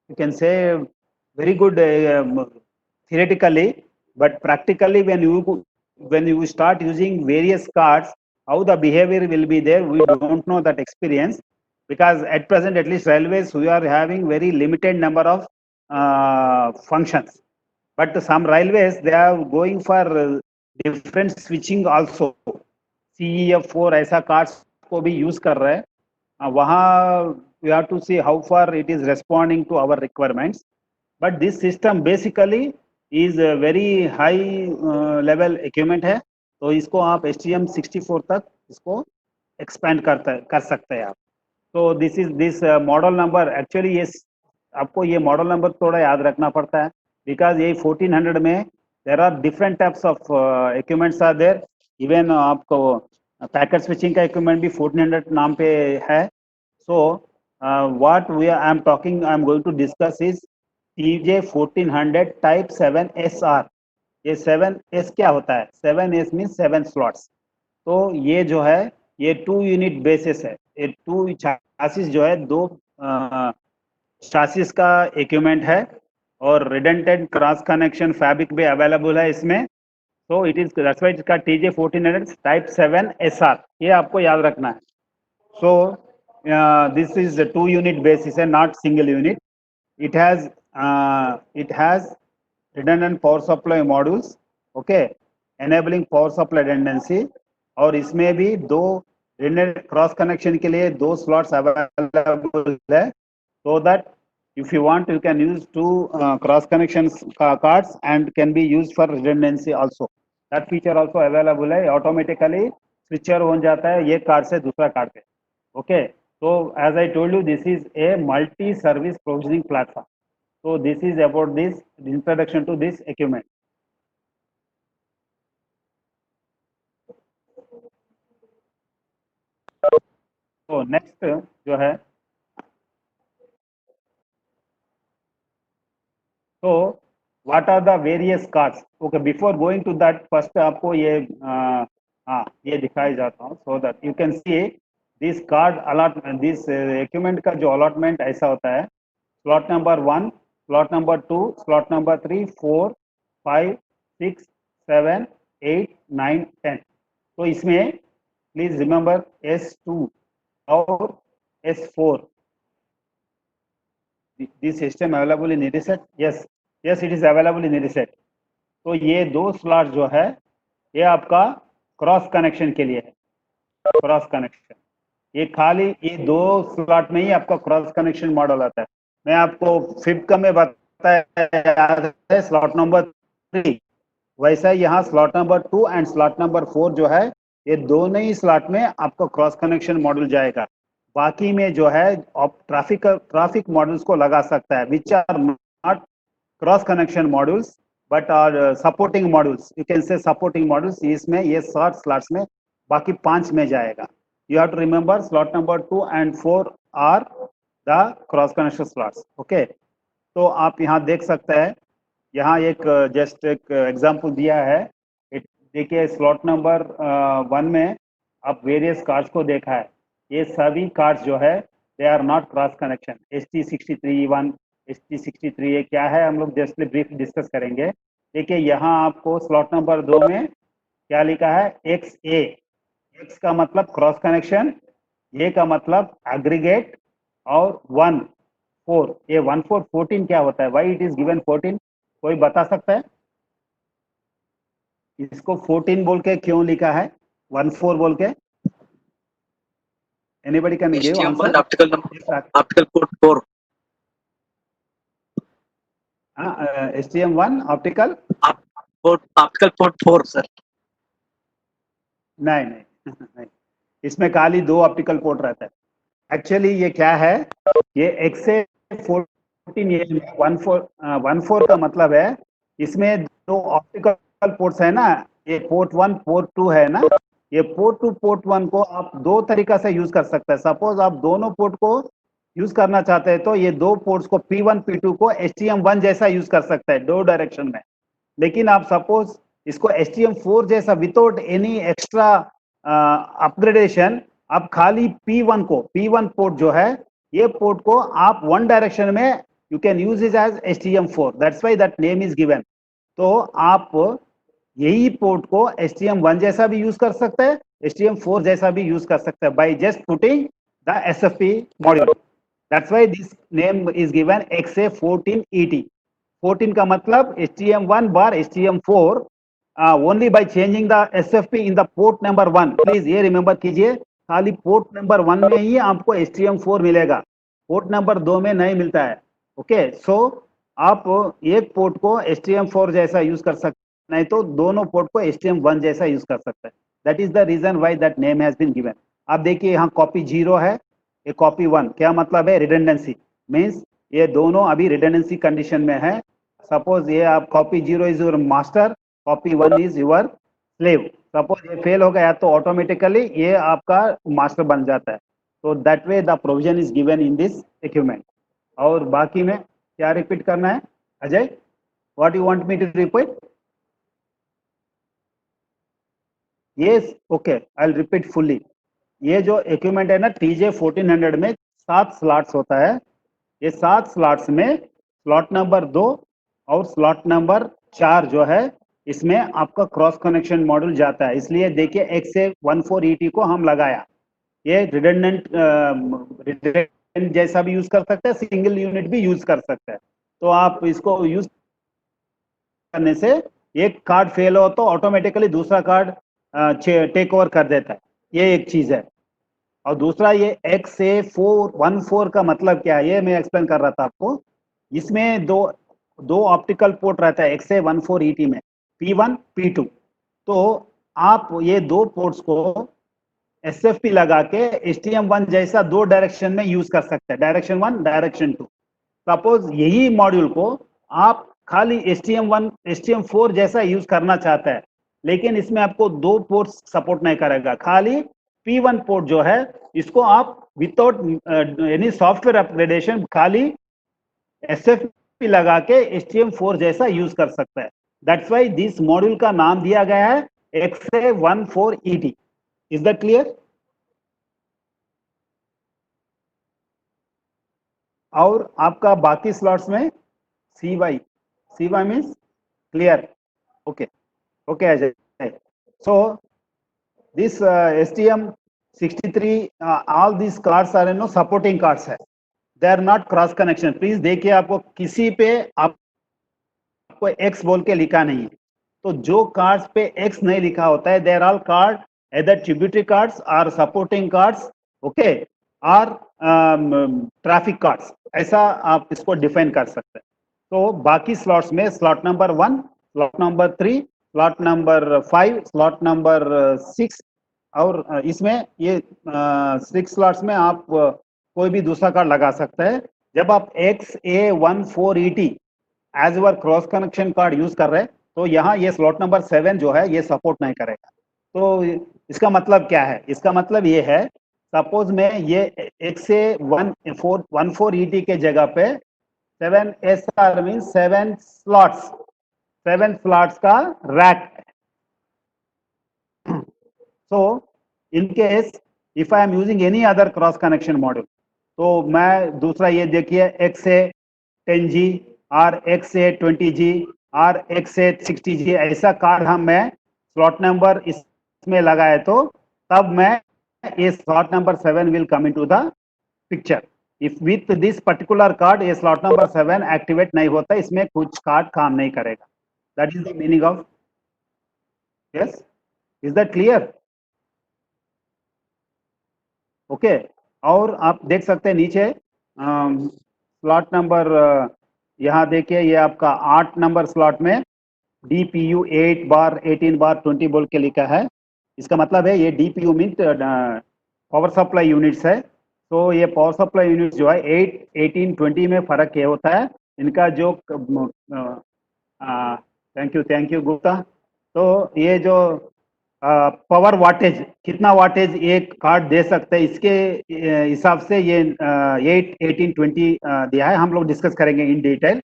A: you can say very good theoretically, but practically when you start using various cards, how the behavior will be there, we don't know that experience, because at present at least railways we are having very limited number of functions, but some railways they are going for different switching also, CEF4 ऐसा cards को भी use कर रहे हैं। वहाँ we have to see how far it is responding to our requirements, but this system basically is a very high level equipment है, तो इसको आप HTM64 तक इसको expand कर सकते हैं आप। तो this model number, actually ये आपको ये मॉडल नंबर थोड़ा याद रखना पड़ता है, बिकॉज ये 1400 में there are different types of equipments are there. Even आपको पैकेट स्विचिंग का इक्विपमेंट भी 1400 नाम पे है। So what I am talking, I am going to discuss is TJ 1400 type 7SR। ये 7S क्या होता है? 7S mean 7 slots. तो ये जो है ये 2 यूनिट बेसिस है। ये 2 चासिस जो है 2 चासिस का इक्विपमेंट है और रिडंडेंट क्रॉस कनेक्शन फैब्रिक भी अवेलेबल है इसमें। तो इट इज दैट्स व्हाई इसका TJ 1400 टाइप 7SR, ये आपको याद रखना है। So this is 2 unit basis है, not single unit. it has redundant power supply modules, okay, enabling power supply redundancy। और इसमें भी 2 क्रॉस कनेक्शन के लिए 2 स्लॉट्स अवेलेबल है, so that if you want you can use 2 cross connections cards and can be used for redundancy also। that feature also available है। automatically switcher हो जाता है ये कार्ड से दूसरा कार्ड पे। okay, so as I told you, this is a multi service provisioning platform। so this is about this introduction to this equipment। तो next जो है, तो what are the various cards. Okay, before going to that first आपको ये ये दिखाई जाता हूँ, so that you can see this card allotment. This equipment का जो अलॉटमेंट ऐसा होता है, slot number 1, slot number 2, slot number 3, 4, 5, 6, 7, 8, 9, 10। तो इसमें please remember S2 or S4. This system available in EDISET? Yes, yes, it is available in EDISET. तो ये दो स्लॉट जो है ये आपका क्रॉस कनेक्शन के लिए है, क्रॉस कनेक्शन। ये खाली ये दो स्लॉट में ही आपका क्रॉस कनेक्शन मॉडल आता है। मैं आपको फिफ्थ में बताया स्लॉट नंबर 3, वैसा यहाँ slot number 2 and slot number 4 जो है ये दोनों ही स्लॉट में आपका क्रॉस कनेक्शन मॉडल जाएगा। बाकी में जो है आप ट्रैफिक मॉडल्स को लगा सकता है which are not cross connection models but are supporting models, you can say supporting models. इसमें ये 7 स्लॉट्स में बाकी 5 में जाएगा। You have to remember slot number 2 and 4 are the cross connection slots. Okay, तो आप यहाँ देख सकते हैं, यहाँ एक जस्ट एक एग्जांपल दिया है। देखिए स्लॉट नंबर 1 में आप वेरियस कार्ड्स को देखा है। ये सभी कार्ड्स जो है they are not cross connection. ST63E1, ST63 क्या है हम लोग जस्ट ब्रीफ डिस्कस करेंगे। देखिए यहाँ आपको स्लॉट नंबर 2 में क्या लिखा है, XA। X का मतलब क्रॉस कनेक्शन, A का मतलब एग्रीगेट और 1 4। ये 1 4 14 क्या होता है, वाई इट इज गिवन 14? कोई बता सकता है इसको 14 बोल के क्यों लिखा है, 1 4 बोल के? Anybody can give answer?
G: Optical port 4।
A: STM1 optical
G: port 4 sir.
A: नहीं नहीं नहीं, इसमें खाली 2 ऑप्टिकल पोर्ट रहता है। एक्चुअली ये क्या है, ये XA 14, ये 1 4 का मतलब है इसमें 2 ऑप्टिकल पोर्ट्स है ना, ये पोर्ट 1 पोर्ट 2 है ना। ये पोर्ट 2 पोर्ट 1 को आप 2 तरीका से यूज कर सकते हैं। सपोज आप दोनों पोर्ट को यूज करना चाहते हैं तो ये 2 पोर्ट्स को P1 P2 को STM1 जैसा यूज कर सकते हैं 2 डायरेक्शन में। लेकिन आप सपोज इसको STM4 जैसा विदाउट एनी एक्स्ट्रा अपग्रेडेशन, आप खाली P1 पोर्ट जो है ये पोर्ट को आप 1 डायरेक्शन में you can use it as STM4, that's why that name is given. तो आप यही पोर्ट को STM1 जैसा भी यूज कर सकते हैं, STM4 जैसा भी यूज कर सकते हैं by just putting the SFP module. That's why this name is given XA14ET। 14 का मतलब STM1 bar STM4 only by changing the SFP in the port number 1। Please ये रिमेंबर कीजिए, खाली पोर्ट नंबर 1 में ही आपको STM4 मिलेगा, पोर्ट नंबर 2 में नहीं मिलता है। ओके, सो आप एक पोर्ट को STM4 जैसा यूज कर सकते हैं, नहीं तो दोनों पोर्ट को STM1 जैसा यूज कर सकते हैं। That is the reason why that name has been given. आप देखिए यहाँ कॉपी 0 है, ये कॉपी 1, क्या मतलब है, रिडंडेंसी मीन्स ये दोनों अभी रिडंडेंसी कंडीशन में है। सपोज ये आप copy 0 is your master, copy 1 is your slave. Suppose ये फेल हो गया तो ऑटोमेटिकली ये आपका मास्टर बन जाता है। तो that way the provision is given in this equipment. और बाकी में क्या रिपीट करना है Ajay, what you want me to repeat? Yes, okay, I will repeat fully. ये जो इक्विपमेंट है ना TJ 1400 में 7 स्लॉट्स होता है। ये 7 स्लॉट्स में स्लॉट नंबर 2 और स्लॉट नंबर 4 जो है इसमें आपका क्रॉस कनेक्शन मॉड्यूल जाता है। इसलिए देखिए XA14ET को हम लगाया। ये रिडंडेंट जैसा भी यूज कर सकते हैं, सिंगल यूनिट भी यूज कर सकते हैं। तो आप इसको यूज करने से एक कार्ड फेल हो तो ऑटोमेटिकली दूसरा कार्ड टेक ओवर कर देता है, ये एक चीज है। और दूसरा ये XA414 का मतलब क्या है, ये मैं एक्सप्लेन कर रहा था आपको। इसमें दो ऑप्टिकल पोर्ट रहता है XA14ET में, P1 P2। तो आप ये 2 पोर्ट्स को SFP लगा के STM1 जैसा 2 डायरेक्शन में यूज कर सकते हैं, डायरेक्शन 1 डायरेक्शन 2। सपोज यही मॉड्यूल को आप खाली STM4 जैसा यूज करना चाहते हैं, लेकिन इसमें आपको 2 पोर्ट्स सपोर्ट नहीं करेगा, खाली P1 पोर्ट जो है इसको आप विदाउट एनी सॉफ्टवेयर अपग्रेडेशन खाली SFP लगा के STM4 जैसा यूज कर सकता है। दैट्स व्हाई दिस मॉड्यूल का नाम दिया गया है XA14ET। Is that clear? और आपका बाकी स्लॉट्स में CY means clear? Okay okay Ajay. So this STM63, all these cards are supporting cards है, they are not cross connection. Please देखिए, आपको किसी पे आपको X बोल के लिखा नहीं है, तो जो कार्ड्स पे X नहीं लिखा होता है, they are all card either tributary cards or supporting cards, okay, और ट्रैफिक कार्ड्स, ऐसा आप इसको डिफाइन कर सकते हैं. तो बाकी स्लॉट्स में slot number 1, slot number 3, slot number 5, slot number 6, और इसमें ये 6 स्लॉट्स में आप कोई भी दूसरा कार्ड लगा सकते हैं. जब आप XA14ET एज वर क्रॉस कनेक्शन कार्ड यूज कर रहे हैं, तो यहाँ ये स्लॉट नंबर 7 जो है ये सपोर्ट नहीं करेगा. तो इसका मतलब क्या है? इसका मतलब ये है, सपोज में ये XA14ET के जगह पे 7SR मीन 7 स्लॉट्स का rack. So in case if I am using any other cross connection module, तो मैं दूसरा ये देखिए XA10G और XA20G और XA60G ऐसा कार्ड हम मैं स्लॉट नंबर इसमें लगाए, तो तब मैं ये slot number 7 will come into the picture. If with this particular card ये स्लॉट नंबर 7 एक्टिवेट नहीं होता, इसमें कुछ कार्ड काम नहीं करेगा. That is the meaning of. Yes, is that clear? Okay. और आप देख सकते हैं नीचे स्लॉट नंबर, यहाँ देखिए, ये आपका 8 नंबर स्लॉट में DPU 8 बार 18 बार 20 बोल के लिखा है. इसका मतलब है ये DPU mean power supply units है. तो ये पावर सप्लाई यूनिट्स जो है 8, 18, 20 में फर्क ये होता है इनका जो थैंक यू गुप्ता. तो ये जो पावर वाटेज, कितना वाटेज एक कार्ड दे सकते हैं, इसके हिसाब से ये 8, 18, 20 दिया है. हम लोग डिस्कस करेंगे इन डिटेल.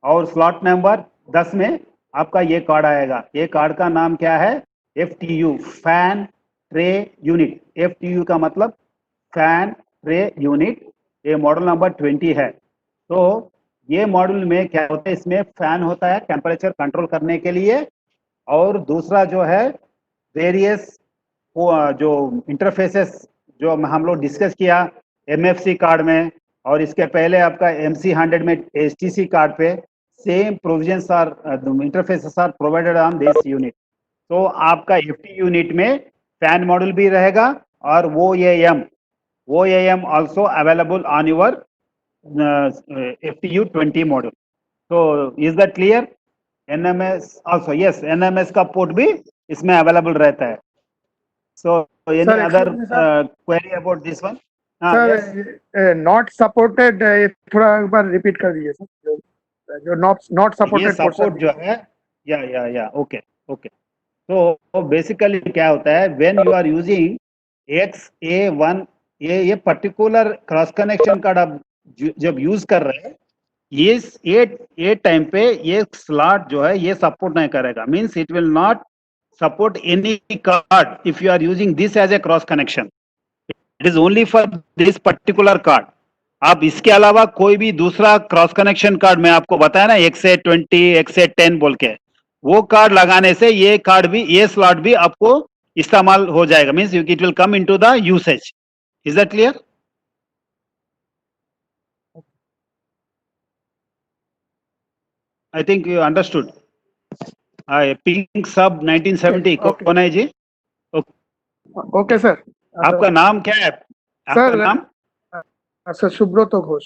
A: और स्लॉट नंबर 10 में आपका ये कार्ड आएगा. ये कार्ड का नाम क्या है? FTU, fan tray unit. FTU का मतलब फैन ट्रे यूनिट. ये मॉडल नंबर 20 है. तो ये मॉडल में क्या होता है, इसमें फैन होता है टेम्परेचर कंट्रोल करने के लिए, और दूसरा जो है वेरियस जो इंटरफेसेस जो हम लोग डिस्कस किया MFC कार्ड में, और इसके पहले आपका MC100 में HTC कार्ड पे same provisions are interfaces are provided on this unit. तो आपका FT यूनिट में फैन मॉडल भी रहेगा और OAM also available on your FTU 20 model. So is that clear? NMS also, yes, NMS का port भी इसमें अवेलेबल रहता है. So any
H: Sir,
A: other
H: excuse me, sir.
A: query about this one?
H: Sir not supported, थोड़ा एक बार repeat कर दीजिए sir. जो नॉट
A: ये
H: सपोर्टेड
A: सपोर्ट जो है, या ओके. तो बेसिकली क्या होता है, when you are using XA1, ये पर्टिकुलर क्रॉस कनेक्शन कार्ड आप जब यूज कर रहे हैं, ये टाइम पे ये स्लॉट जो है ये सपोर्ट नहीं करेगा. Means it will not support any card if you are using this as a cross connection. It is only for this particular card. आप इसके अलावा कोई भी दूसरा क्रॉस कनेक्शन कार्ड में आपको बताया ना, XA20, XA10 बोल के, वो कार्ड लगाने से ये कार्ड भी, ये स्लॉट भी आपको इस्तेमाल हो जाएगा. Means it will come into the usage. Is that clear? I think you understood. Pink sub 1970
H: Okay.
A: कौन है जी?
H: Okay sir.
A: आपका नाम क्या है? आपका
H: सर,
A: नाम?
H: सर सुब्रत घोष.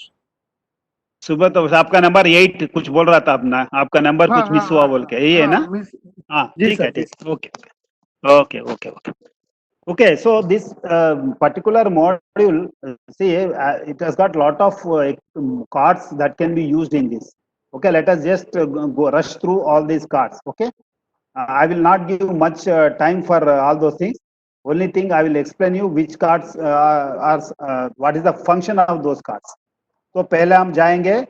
A: सुबह तो आपका नंबर 8 कुछ बोल रहा था अपना, आपका नंबर
H: हाँ,
A: कुछ मिस हुआ बोल के, यही है ना? हाँ
H: जी
A: ठीक है,
H: सर,
A: ठीक. Okay, so this particular module, see, it has got lot of cards that can be used in this. Okay, let us just go rush through all these cards. Okay, I will not give much time for all those things. Only thing I will explain you which cards are what is the function of those cards. तो पहले हम जाएंगे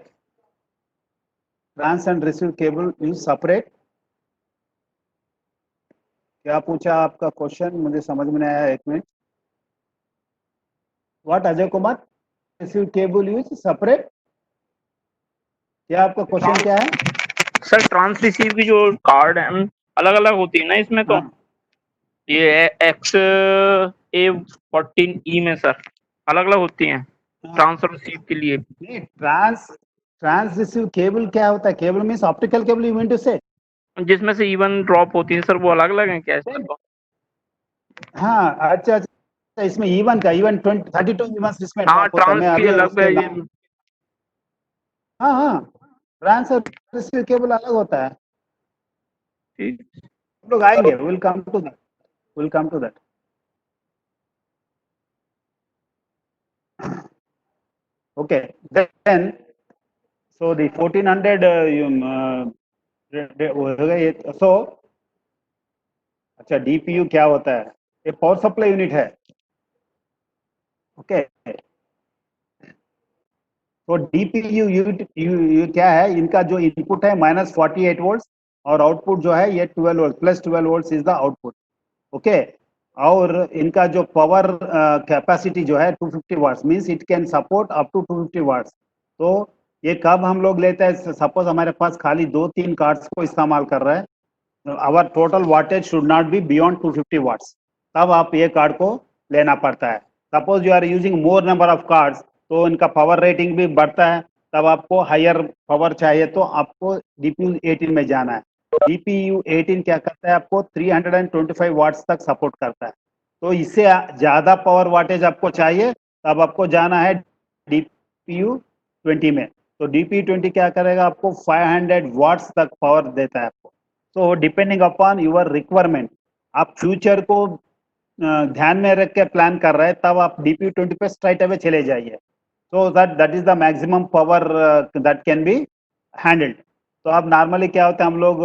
A: trans and receive cable use separate. क्या पूछा आपका question, मुझे समझ में नहीं आया, एक minute. What Ajay Kumar? Receive cable use separate, क्या आपका क्वेश्चन क्या है?
I: सर ट्रांस रिसीव की जो कार्ड है अलग अलग होती है ना इसमें, तो
A: हाँ.
I: ये XA14E में सर अलग अलग होती हैं ट्रांसफर रिसीव के लिए।
A: नहीं, ट्रांस रिसीव केबल क्या होता है? Cable means optical cable you mean to say?
I: जिसमें से इवन ड्रॉप होती है सर वो अलग अलग हैं क्या इसमें? तो
A: हाँ, अच्छा अच्छा, इसमें इवन का इवन 32 इवन इसमें
I: हाँ
A: ड्रॉप होता है।
I: ट्रांस
A: मैं
I: की
A: अभी
I: अलग है
A: उसके
I: ये।
A: नाम, हाँ हाँ, ट्रांस और रिसीव केबल अलग होता है।
I: ठीक।
A: हम लोग आएंगे, will come to that, will come to that. Okay, then so the 1400 हो गया ये। so अच्छा, डीपीयू क्या होता है? ये पावर सप्लाई यूनिट है। ओके, तो डीपीयू यूनिट क्या है? इनका जो इनपुट है -48 वोल्ट और आउटपुट जो है ये 12 volt, +12 volt is the output. Okay, और इनका जो पावर कैपेसिटी जो है 250 watts, means it can support up to 250 watts. तो ये कब हम लोग लेते हैं? सपोज हमारे पास खाली 2-3 कार्ड्स को इस्तेमाल कर रहे हैं, our total wattage should not be beyond 250 watts, तब आप ये कार्ड को लेना पड़ता है। Suppose you are using more number of cards, तो इनका पावर रेटिंग भी बढ़ता है, तब आपको हायर पावर चाहिए तो आपको डीपीयू 18 में जाना है। डीपीयू 18 क्या करता है? आपको 325 वाट्स तक सपोर्ट करता है। तो इससे ज्यादा पावर वाटेज आपको चाहिए, तब आपको जाना है डीपीयू 20 में। तो डीपीयू 20 क्या करेगा? आपको 500 वाट्स तक पावर देता है आपको। So depending upon your requirement, आप फ्यूचर को ध्यान में रख के प्लान कर रहे हैं, तब आप डीपीयू 20 पे स्ट्राइट अवे चले जाइए। So that is the maximum power that can be handled. तो अब नॉर्मली क्या होता है, हम लोग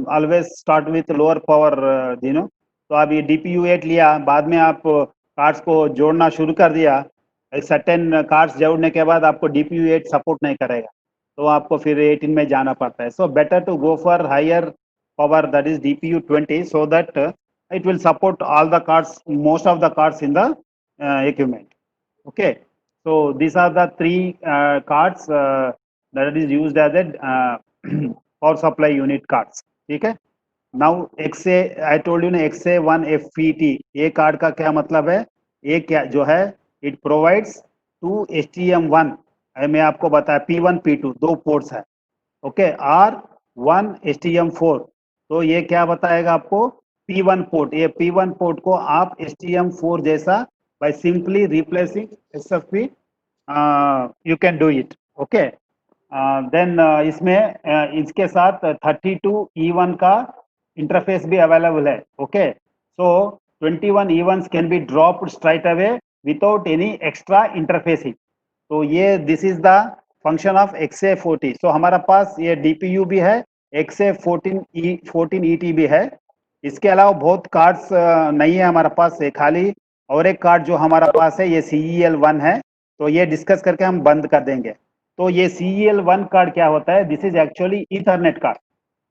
A: always start with lower power, तो अब ये डीपीयू 8 लिया, बाद में आप कार्ड्स को जोड़ना शुरू कर दिया, सर्टेन कार्ड्स जोड़ने के बाद आपको डीपीयू 8 सपोर्ट नहीं करेगा, तो आपको फिर 18 में जाना पड़ता है। So better to go for higher power, that is DPU 20, so that it will support all the cards, most of the cards in the equipment. Okay, so these are the three cards that is used as a power supply unit cards. ठीक है? Now XA, I told you ना, XA1 FET, ये card का क्या मतलब है? ये क्या जो है, it provides 2 STM1, मैं आपको बताया P1 P2 दो पोर्ट्स है। ओके, R1 STM4, तो ये क्या बताएगा आपको? P1 port. ये P1 पोर्ट को आप STM4 जैसा by simply replacing SFP you can do it. Okay, then इसमें इसके साथ 32E1 का इंटरफेस भी अवेलेबल है। Okay, so 21 E1s can be dropped straight away without any extra interfacing. तो ये this is the function of XA40। So हमारा पास ये DPU भी है, XA14ET भी है। इसके अलावा बहुत कार्ड्स नहीं है हमारे पास, ये खाली और एक कार्ड जो हमारा पास है ये CEL1 है, तो ये डिस्कस करके हम बंद कर देंगे। तो ये CEL1 कार्ड क्या होता है? This is actually Ethernet card.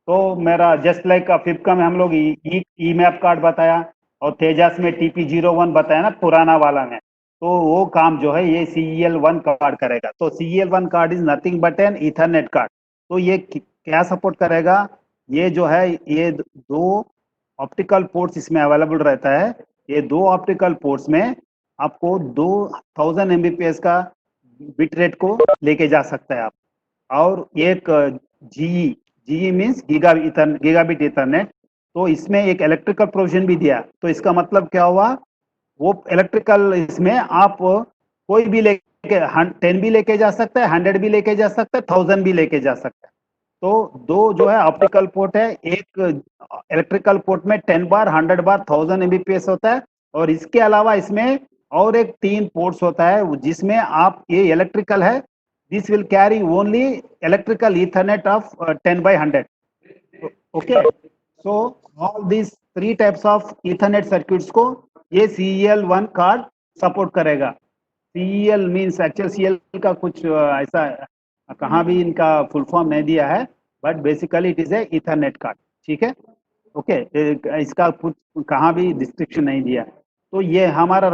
A: तो मेरा जस्ट लाइक फिपका में हम लोग ई मैप कार्ड बताया, और तेजास में TP01 बताया ना पुराना वाला में, तो वो काम जो है ये CEL1 कार्ड करेगा। तो CEL1 card is nothing but an ethernet card. तो ये क्या सपोर्ट करेगा? ये जो है, ये दो ऑप्टिकल पोर्ट्स इसमें अवेलेबल रहता है। ये दो ऑप्टिकल पोर्ट्स में आपको 2000 MBPS का बिट रेट को लेके जा सकता है आप। और एक GE मीन्स गीगाबिट इथरनेट, तो इसमें एक इलेक्ट्रिकल प्रोविजन भी दिया। तो इसका मतलब क्या हुआ? वो इलेक्ट्रिकल इसमें आप कोई भी लेके 10 भी लेके जा सकता है, 100 भी लेके जा सकता है, 1000 भी लेके जा सकता है। तो दो जो है ऑप्टिकल पोर्ट है, एक इलेक्ट्रिकल पोर्ट में 10 बार, 100 बार, 1000 MBPS होता है, और इसके अलावा इसमें और एक 3 पोर्ट्स होता है जिसमें आप, ये इलेक्ट्रिकल है, this will carry only electrical Ethernet of 10/100। Okay, so all this 3 types of Ethernet circuits को ये CEL1 कार्ड सपोर्ट करेगा। CEL मीन्स एक्चुअल CEL का कुछ ऐसा कहाँ भी इनका फुल फॉर्म नहीं दिया है, but basically it is A Ethernet card. ठीक है? ओके, इसका कुछ कहाँ भी डिस्क्रिप्शन नहीं दिया। तो ये हमारा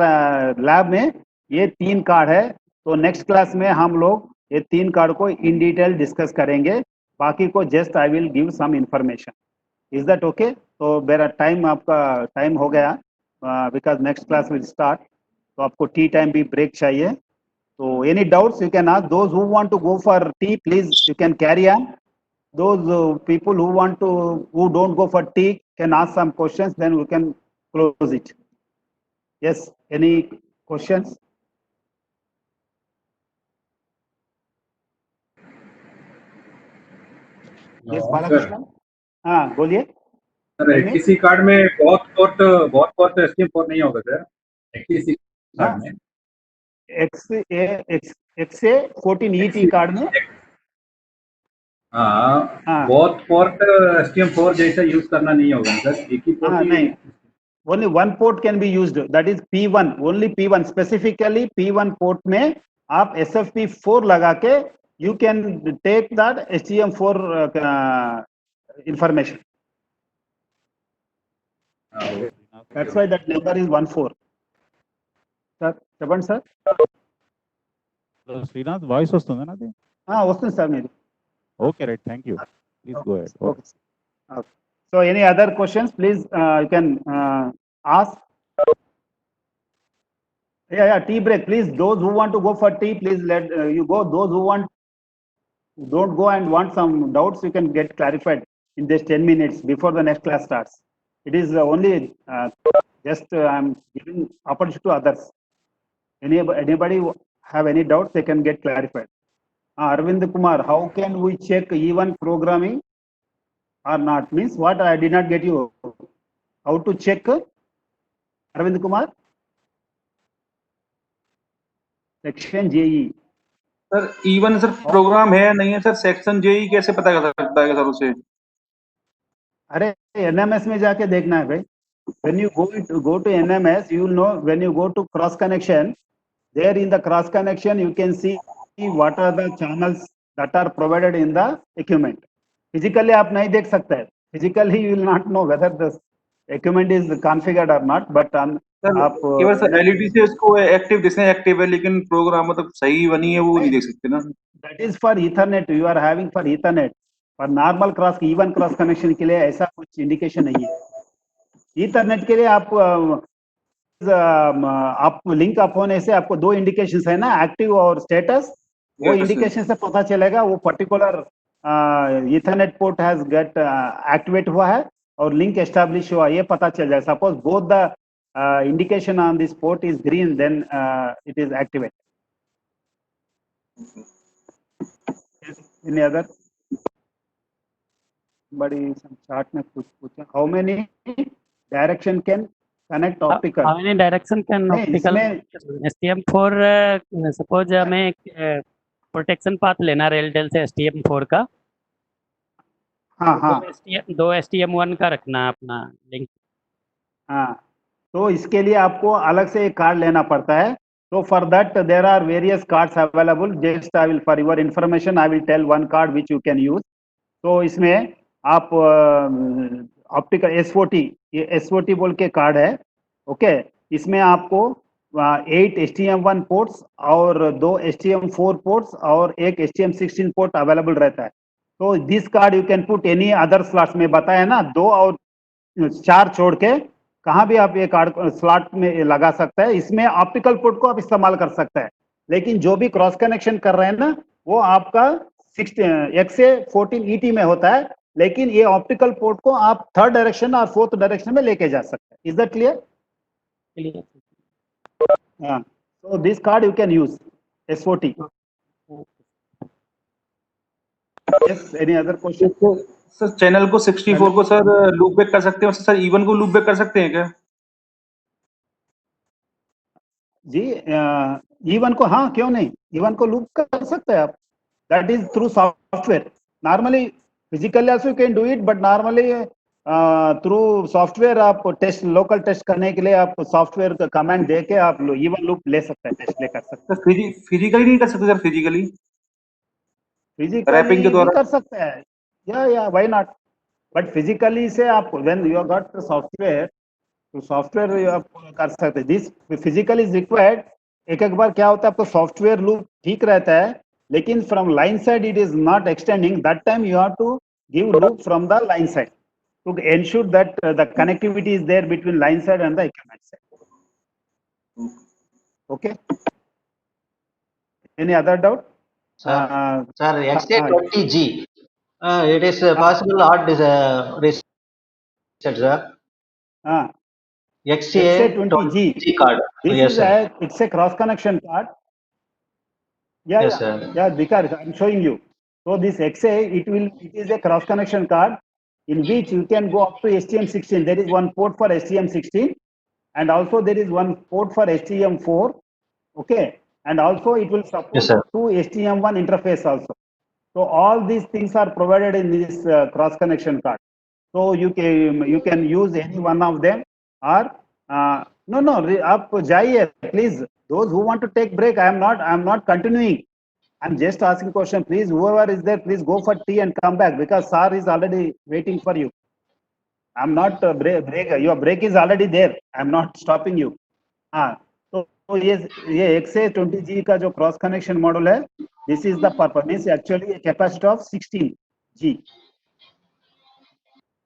A: लैब में ये 3 कार्ड है। तो नेक्स्ट क्लास में हम लोग ये 3 कार्ड को इन डिटेल डिस्कस करेंगे, बाकी को just I will give some information. Is that okay? तो मेरा टाइम आपका टाइम हो गया, because next class will start, तो आपको टी टाइम भी ब्रेक चाहिए. So any doubts you can ask. Those who want to go for tea, please you can carry on. Those people who don't go for tea can ask some questions. Then we can close it. Yes. Any questions? Yes, Balakrishnan. हाँ, बोलिए.
F: Sir किसी card में बहुत court STM 4 नहीं होगा sir, किसी card में
A: XA14 ET card में.
F: हाँ, बहुत पोर्ट एसटीएम 4 जैसा यूज करना नहीं होगा सर, एक ही पोर्ट.
A: नहीं, only one port can be used, that is P1, only P1, specifically P1 port में आप SFP4 लगा के you can take that STM4 information. That's why that number is 14. Sir, చెప్పండి సార్.
J: శ్రీనాథ్ వాయిస్ వస్తుందా నాది?
A: వస్తుంది సార్ మీరు.
J: Okay right, thank you. Please go head.
A: Okay. So any other questions, please you can ask. Yeah, tea break, please. Those who want to go for tea, please let you go. Those who don't go and want some doubts, you can get clarified in just 10 minutes before the next class starts. It is only just I'm giving opportunity to others. Anybody have any doubts, they can get clarified. Arvind Kumar, how can we check even programming or not? Means what? I did not get you. How to check? Arvind Kumar? Section JE.
F: Sir even sir program है नहीं है sir, section JEE कैसे पता कर सकता है sir उसे?
A: अरे NMS में जाके देखना है भाई. When you go to NMS, you will know. When you go to cross connection, there in the cross connection you can see what are the channels that are provided in the equipment. Physically आप नहीं देख सकते हैं. Physically you will not know whether the equipment is configured or not. But आप
F: केवल sir LED से उसको active दिखने एक्टिव है, लेकिन प्रोग्राम मतलब सही बनी है वो नहीं देख सकते ना.
A: That is for Ethernet. You are having for Ethernet. For normal cross, even cross connection के लिए ऐसा कुछ इंडिकेशन नहीं है. Ethernet के लिए आप लिंक अप होने से आपको दो इंडिकेशंस है ना, एक्टिव और स्टेटस. वो इंडिकेशन से पता चलेगा वो particular Ethernet port has get activate हुआ है और लिंक एस्टैब्लिश हुआ, ये पता चल जाए. Suppose both the indication on this port is green, then it is activated. Any other? Somebody some chart में कुछ पूछा. How many direction can connect optical?
K: How many direction can optical? STM4 suppose हमें protection path लेना रेलटेल से STM4 का.
A: हाँ.
K: दो STM1 का रखना अपना लिंक.
A: हाँ, तो इसके लिए आपको अलग से एक कार्ड लेना पड़ता है. तो for that there are various cards available. Just I will for your information I will tell one card which you can use. तो इसमें आप ऑप्टिकल S40, ये S40 बोल के कार्ड है. ओके, इसमें आपको 8 STM1 पोर्ट्स और 2 STM4 पोर्ट्स और एक STM16 पोर्ट अवेलेबल रहता है. तो this card you can put any other slots में बताया ना, 2 और 4 छोड़ के कहाँ भी आप ये कार्ड स्लॉट में लगा सकते हैं. इसमें ऑप्टिकल पोर्ट को आप इस्तेमाल कर सकते हैं, लेकिन जो भी क्रॉस कनेक्शन कर रहे हैं ना वो आपका XA14 ET में होता है, लेकिन ये ऑप्टिकल पोर्ट को आप 3rd डायरेक्शन और 4th डायरेक्शन में लेके जा सकते हैं. Is that clear? हाँ, so this card you can use S40. Yes, any other question?
F: Sir channel को 64 को सर लूप बैक कर सकते हैं, सर इवन को लूप बैक कर सकते हैं क्या?
A: जी, इवन को हाँ, क्यों नहीं, इवन को लूप कर सकते हैं आप. That is through software. Normally physically also you can do it, but normally through software आप टेस्ट, लोकल टेस्ट करने के लिए आप सॉफ्टवेयर का कमांड दे के आप इवन लूप ले सकते हैं, टेस्ट ले कर सकते हैं.
F: फिजिकली नहीं कर सकते सर? फिजिकली
A: रैपिंग के द्वारा कर सकते हैं. या व्हाई नॉट, बट फिजिकली से आप व्हेन यू गॉट सॉफ्टवेयर, तो सॉफ्टवेयर आप कर सकते हैं. This physically is required. एक बार क्या होता है, आपका सॉफ्टवेयर लूप ठीक रहता है, लेकिन from line side it is not extending. That time you have to give loop from the line side. to ensure that the connectivity is there between line side and the equipment side. Okay. Any other doubt?
L: Sir, XA20G. It is possible hard reset, sir.
A: XA20G
L: card.
A: This
L: Yes,
A: is
L: sir.
A: it's a cross connection card. Yeah,
L: Yes,
A: yeah,
L: sir.
A: yeah, Vikas, I'm showing you. So this XA, it is a cross connection card in which you can go up to STM16. There is one port for STM16 and also there is one port for STM4. Okay, and also it will support
L: Yes, sir.
A: two STM1 interface also. So all these things are provided in this cross connection card. So you can use any one of them or up jaiye please. Those who want to take break, I am not continuing. I'm just asking question. Please, whoever is there, please go for tea and come back because sir is already waiting for you. I'm not break. Your break is already there. I'm not stopping you. तो ये XA20G का जो cross connection model है, this is the purpose means actually a capacity of 16G.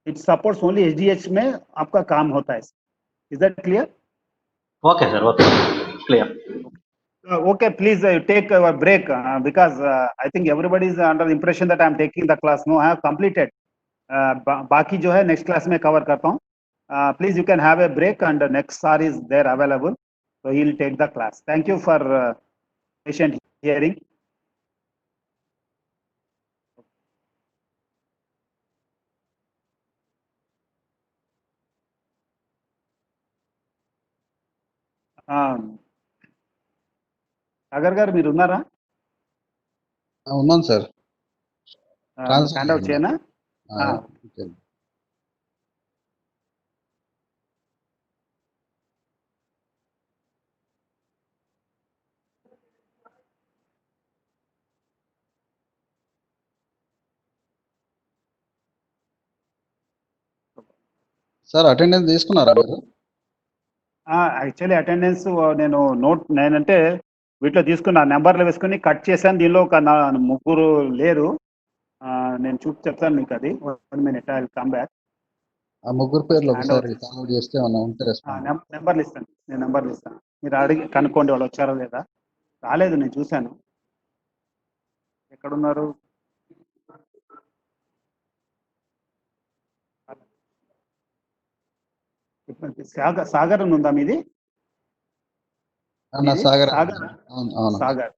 A: It supports only SDH में आपका काम होता है. Is that clear?
L: Okay, sir. Okay, clear.
A: Okay, please take a break because I think everybody is under the impression that I am taking the class. No, I have completed. बाकी जो है next class में cover करता हूँ. Please you can have a break and the next sir is there available. So he will take the class. Thank you for patient hearing. Sagar గారు మీరు ఉన్నారా?
M: ఉన్నాను సార్.
A: హ్యాండ్ అవుట్ చేయనా?
M: సార్ అటెండెన్స్ తీసుకున్నారా మీరు?
A: యాక్చువల్లీ అటెండెన్స్ నేనంటే వీటిలో తీసుకున్నా, నెంబర్లు వేసుకుని కట్ చేశాను. దీనిలో ఒక ముగ్గురు లేరు. నేను చెప్తాను మీకు అది. 1 minute, I will come back.
M: ఆ ముగ్గురు పేర్లు ఒకసారి డౌన్లోడ్ చేస్తే ఏమన్నా ఉంటే
A: నెంబర్లు ఇస్తాను. నేను నెంబర్లు ఇస్తాను. మీరు అడిగి కనుక్కోండి వాళ్ళు వచ్చారో లేదా. రాలేదు, నేను చూశాను. ఎక్కడున్నారు? సాగర్ ఉందా మీది?
M: సాగర్.
A: సాగర్